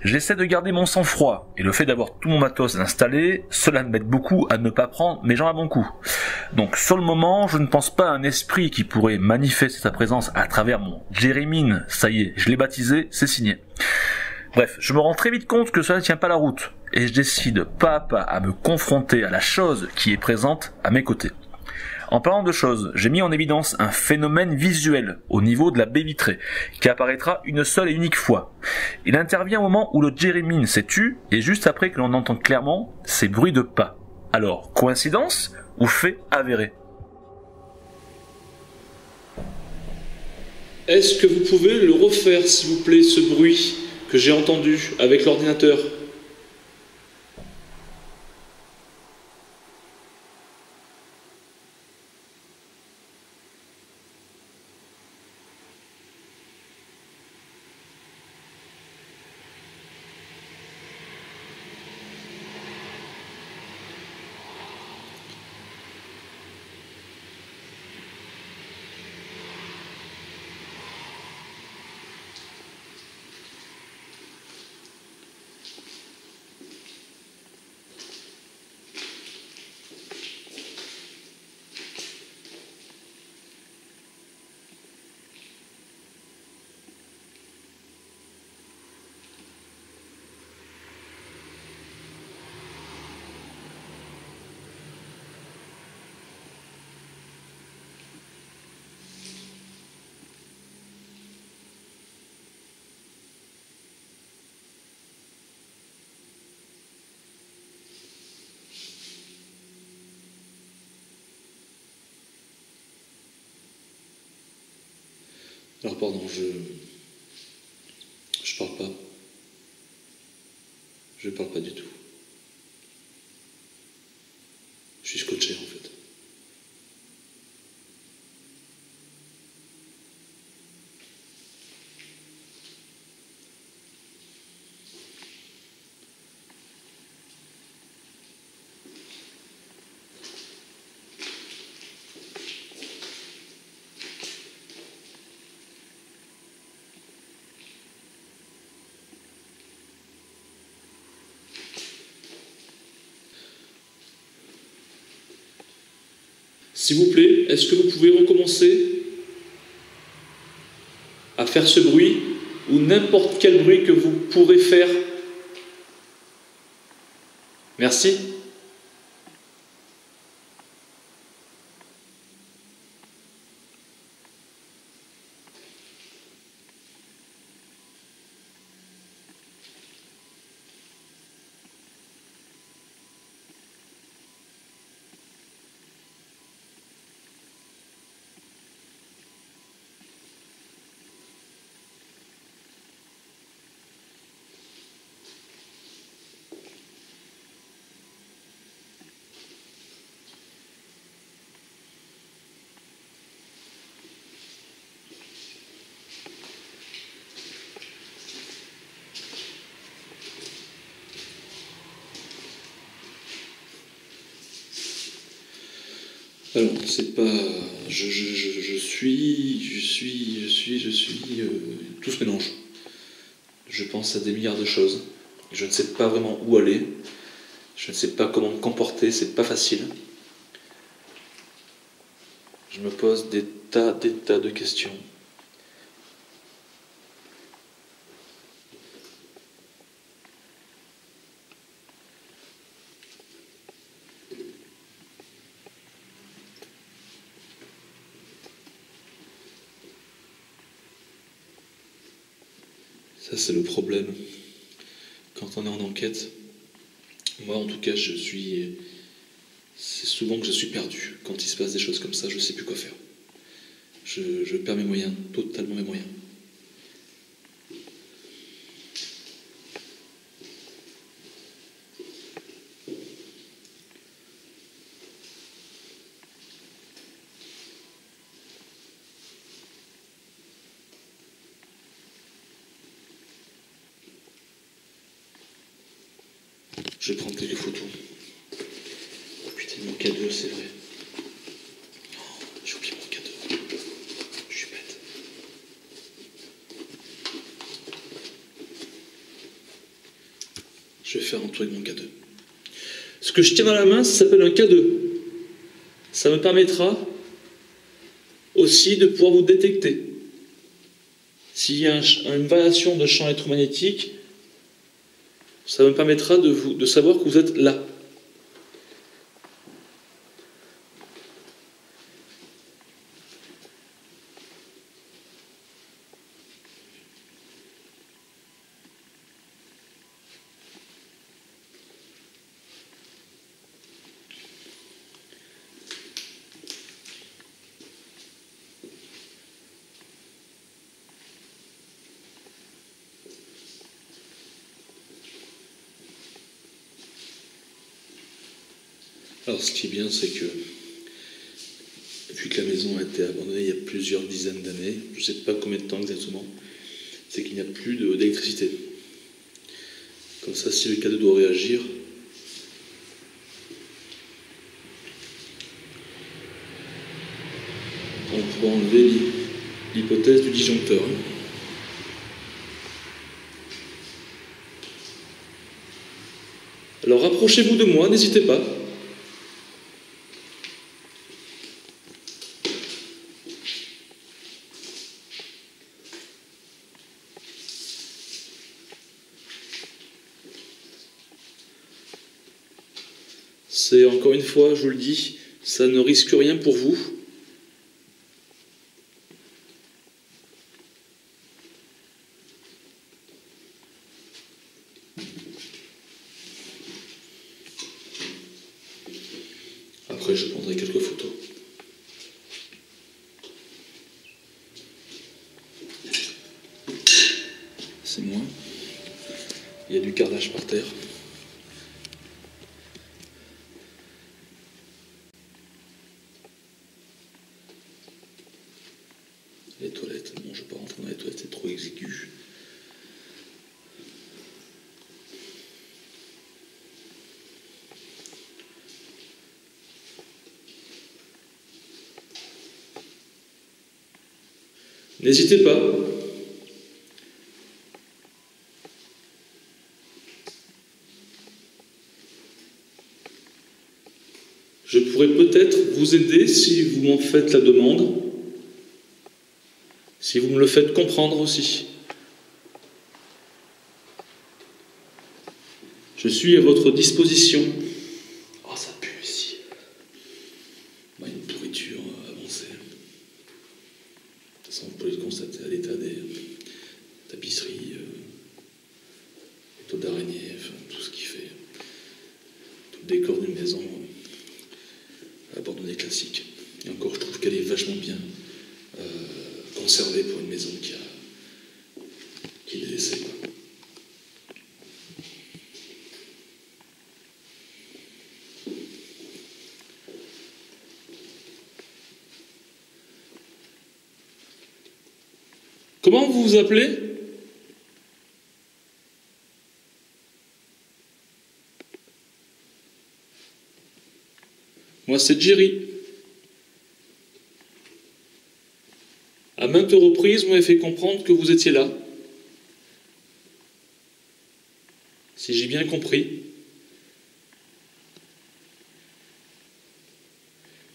J'essaie de garder mon sang-froid et le fait d'avoir tout mon matos installé, cela m'aide beaucoup à ne pas prendre mes jambes à bon coup. Donc sur le moment, je ne pense pas à un esprit qui pourrait manifester sa présence à travers mon Jérémine. Ça y est, je l'ai baptisé, c'est signé. Bref, je me rends très vite compte que cela ne tient pas la route, et je décide pas à pas à me confronter à la chose qui est présente à mes côtés. En parlant de choses, j'ai mis en évidence un phénomène visuel au niveau de la baie vitrée, qui apparaîtra une seule et unique fois. Il intervient au moment où le Jérémine s'est tu, et juste après que l'on entend clairement ces bruits de pas. Alors, coïncidence ou fait avéré? Est-ce que vous pouvez le refaire, s'il vous plaît, ce bruit que j'ai entendu avec l'ordinateur? Alors pardon, je parle pas. Je parle pas du tout. Je suis scotché en fait. S'il vous plaît, est-ce que vous pouvez recommencer à faire ce bruit ou n'importe quel bruit que vous pourrez faire Merci. Alors, c'est pas... Je suis... tout se mélange. Je pense à des milliards de choses. Je ne sais pas vraiment où aller. Je ne sais pas comment me comporter, c'est pas facile. Je me pose des tas de questions. Ça, c'est le problème. Quand on est en enquête, moi en tout cas, c'est souvent que je suis perdu. Quand il se passe des choses comme ça, je ne sais plus quoi faire. Je perds mes moyens, totalement mes moyens. Je vais prendre quelques photos. Oh putain, mon cadeau, c'est vrai. Oh, j'ai oublié mon cadeau. Je suis bête. Je vais faire un truc avec mon cadeau. Ce que je tiens dans la main, ça s'appelle un cadeau. Ça me permettra aussi de pouvoir vous détecter. S'il y a une variation de champ électromagnétique, ça me permettra de savoir que vous êtes là. Alors ce qui est bien, c'est que vu que la maison a été abandonnée il y a plusieurs dizaines d'années, je ne sais pas combien de temps exactement, c'est qu'il n'y a plus d'électricité. Comme ça, si le cadeau doit réagir, on pourra enlever l'hypothèse du disjoncteur. Alors rapprochez-vous de moi, n'hésitez pas. C'est encore une fois, je vous le dis, ça ne risque rien pour vous. Après, je prendrai quelques photos. C'est moi. Il y a du carrelage par terre. Les toilettes, non, je ne vais pas rentrer dans les toilettes, c'est trop exigu. N'hésitez pas. Je pourrais peut-être vous aider si vous m'en faites la demande, si vous me le faites comprendre aussi. Je suis à votre disposition. Oh, ça pue ici. Bah, une pourriture avancée. De toute façon, on peut le constater à l'état des tapisseries, les taux d'araignée, enfin, tout ce qui fait tout le décor d'une maison abandonnée classique. Et encore, je trouve qu'elle est vachement bien conservée pour une maison qui est délaissée, quoi. Comment vous vous appelez? Moi, c'est Jerry. À maintes reprises, vous m'avez fait comprendre que vous étiez là. Si j'ai bien compris.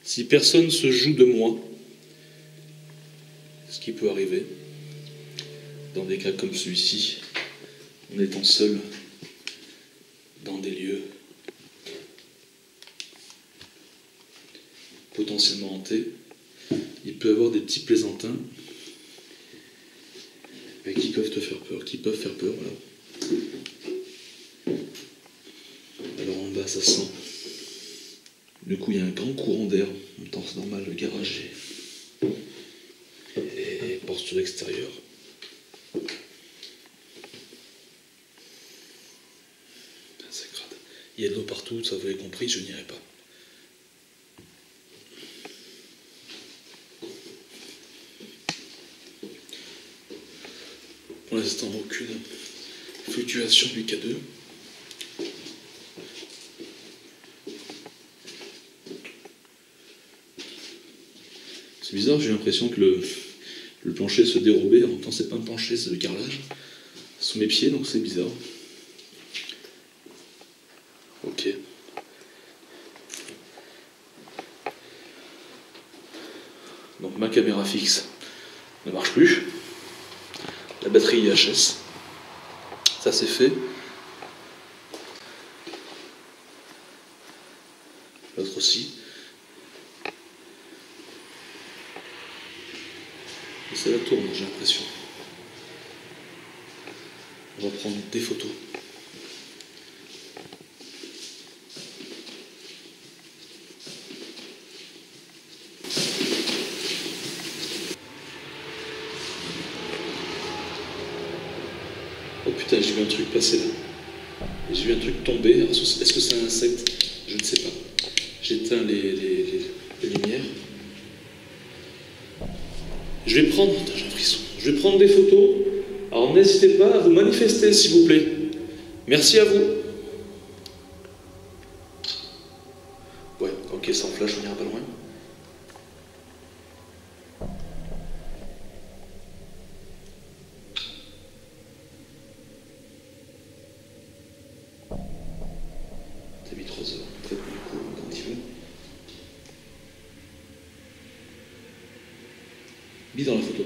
Si personne ne se joue de moi, ce qui peut arriver, dans des cas comme celui-ci, en étant seul dans des lieux potentiellement hantés, il peut y avoir des petits plaisantins qui peuvent te faire peur, voilà. Alors en bas, ça sent. Du coup, il y a un grand courant d'air. En même temps, c'est normal, le garage et porte sur l'extérieur. C'est crade. Il y a de l'eau partout, ça vous avez compris, je n'irai pas. Pour l'instant, aucune fluctuation du K2. C'est bizarre, j'ai l'impression que le plancher se dérobait. En même temps, c'est pas un plancher, c'est le carrelage sous mes pieds, donc c'est bizarre. Ok. Donc ma caméra fixe ne marche plus. La batterie IHS, ça c'est fait. L'autre aussi. Et ça la tourne, j'ai l'impression. On va prendre des photos. Oh putain, j'ai vu un truc passer là. J'ai vu un truc tomber. Est-ce que c'est un insecte? Je ne sais pas. J'éteins les lumières. Je vais prendre... Attends, j'ai un frisson. Je vais prendre des photos. Alors n'hésitez pas à vous manifester, s'il vous plaît. Merci à vous. Ouais, ok, sans flash, on ira pas loin. T'as mis 3 heures. Très du coup, quand il veut. Mis dans la photo.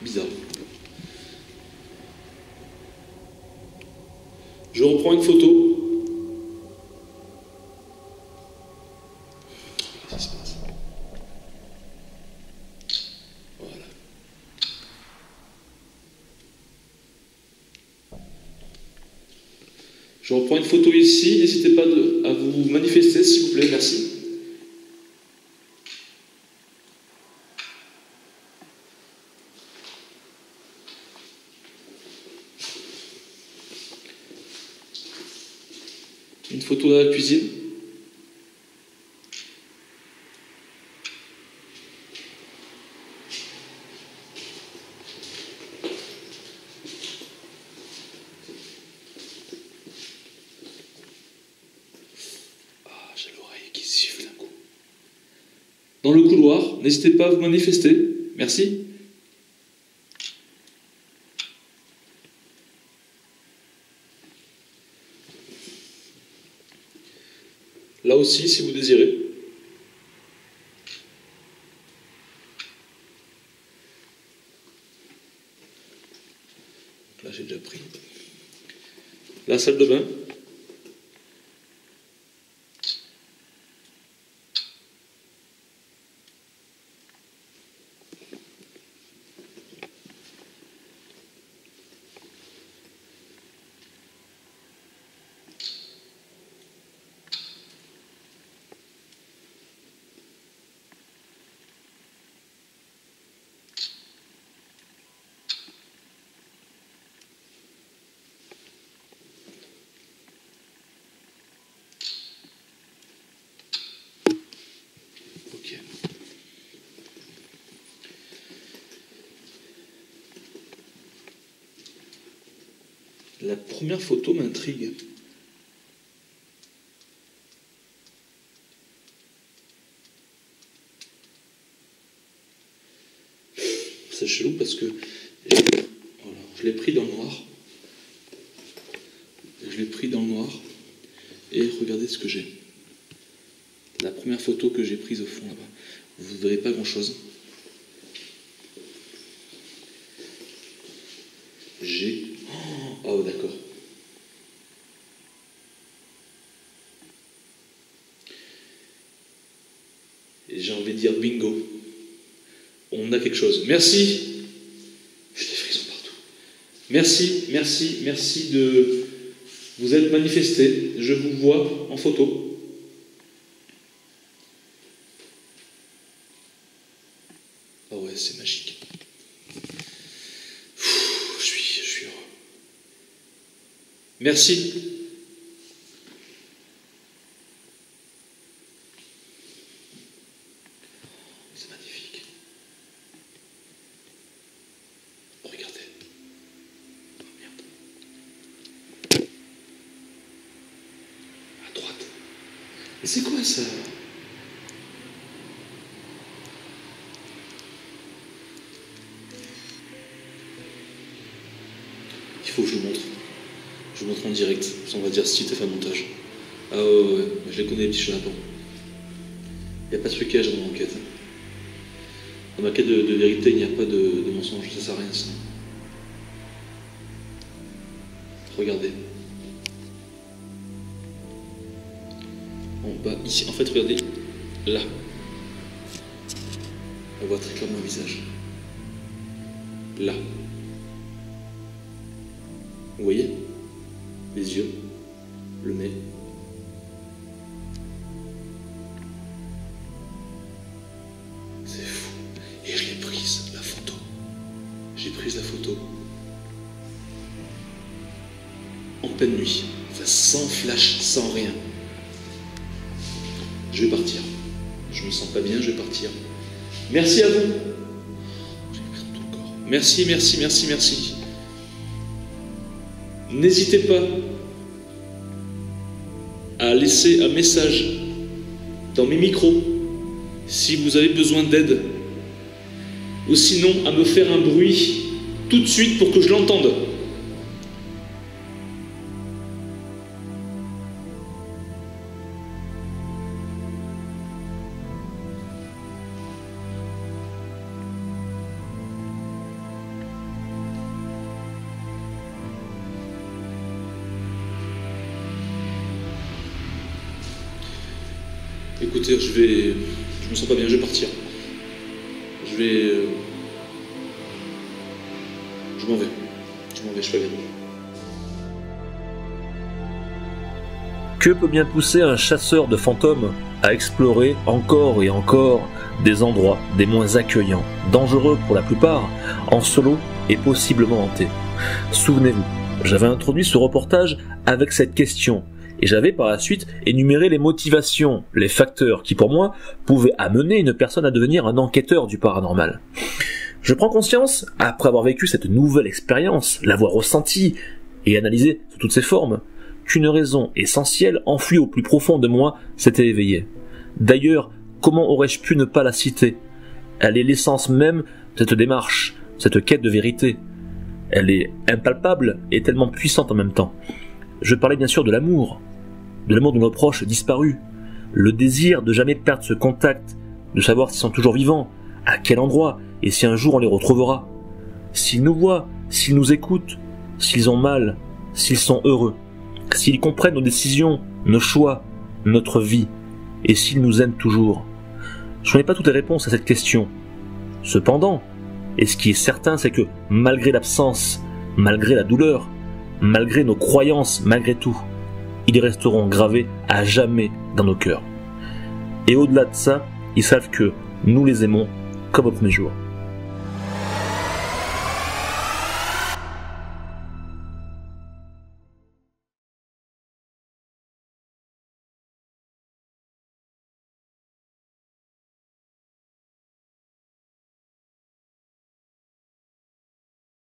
Bizarre. Je reprends une photo. Qu'est-ce qui se passe? Voilà. Je reprends une photo ici. N'hésitez pas à vous manifester, s'il vous plaît. Merci. Une photo dans la cuisine. Ah, j'ai l'oreille qui siffle d'un coup. Dans le couloir, n'hésitez pas à vous manifester. Merci. Là aussi, si vous désirez. Là, j'ai déjà pris. La salle de bain. La première photo m'intrigue. C'est chelou parce que voilà, je l'ai pris dans le noir. Et regardez ce que j'ai. La première photo que j'ai prise au fond là-bas. Vous ne verrez pas grand-chose. Oh, d'accord. Et j'ai envie de dire bingo. On a quelque chose. Merci. J'ai des frissons partout. Merci de vous être manifesté. Je vous vois en photo. Ah ouais, c'est magique. Je suis heureux. Merci. C'est magnifique. Regardez. Oh merde. À droite. Mais c'est quoi ça? Il faut que je vous montre. Je vous montre en direct. On va dire si tu as fait un montage. Ah ouais, je les connais les petits chenapans. Il n'y a pas de trucage dans mon enquête. Dans ma quête de vérité, il n'y a pas de mensonge. Ça sert à rien ça. Regardez. En bas, ici. En fait, regardez. Là. On voit très clairement le visage. Là. Vous voyez? Les yeux, le nez. C'est fou. Et je l'ai prise, la photo. J'ai prise la photo. En pleine nuit. Enfin, sans flash, sans rien. Je vais partir. Je me sens pas bien, je vais partir. Merci à vous. J'ai pris tout le corps. Merci. N'hésitez pas à laisser un message dans mes micros si vous avez besoin d'aide, ou sinon à me faire un bruit tout de suite pour que je l'entende. Écoutez, je me sens pas bien, je vais partir. Je m'en vais, je suis pas bien. Que peut bien pousser un chasseur de fantômes à explorer encore et encore des endroits des moins accueillants, dangereux pour la plupart, en solo et possiblement hantés? Souvenez-vous, j'avais introduit ce reportage avec cette question, et j'avais par la suite énuméré les motivations, les facteurs qui pour moi pouvaient amener une personne à devenir un enquêteur du paranormal. Je prends conscience, après avoir vécu cette nouvelle expérience, l'avoir ressentie et analysée sous toutes ses formes, qu'une raison essentielle enfouie au plus profond de moi s'était éveillée. D'ailleurs, comment aurais-je pu ne pas la citer? Elle est l'essence même de cette démarche, cette quête de vérité. Elle est impalpable et tellement puissante en même temps. Je parlais bien sûr de l'amour de nos proches disparus, le désir de jamais perdre ce contact, de savoir s'ils sont toujours vivants, à quel endroit, et si un jour on les retrouvera. S'ils nous voient, s'ils nous écoutent, s'ils ont mal, s'ils sont heureux. s'ils comprennent nos décisions, nos choix, notre vie, et s'ils nous aiment toujours. Je n'ai pas toutes les réponses à cette question. Cependant, et ce qui est certain, c'est que malgré l'absence, malgré la douleur, malgré nos croyances, malgré tout, ils resteront gravés à jamais dans nos cœurs. Et au-delà de ça, ils savent que nous les aimons comme au premier jour.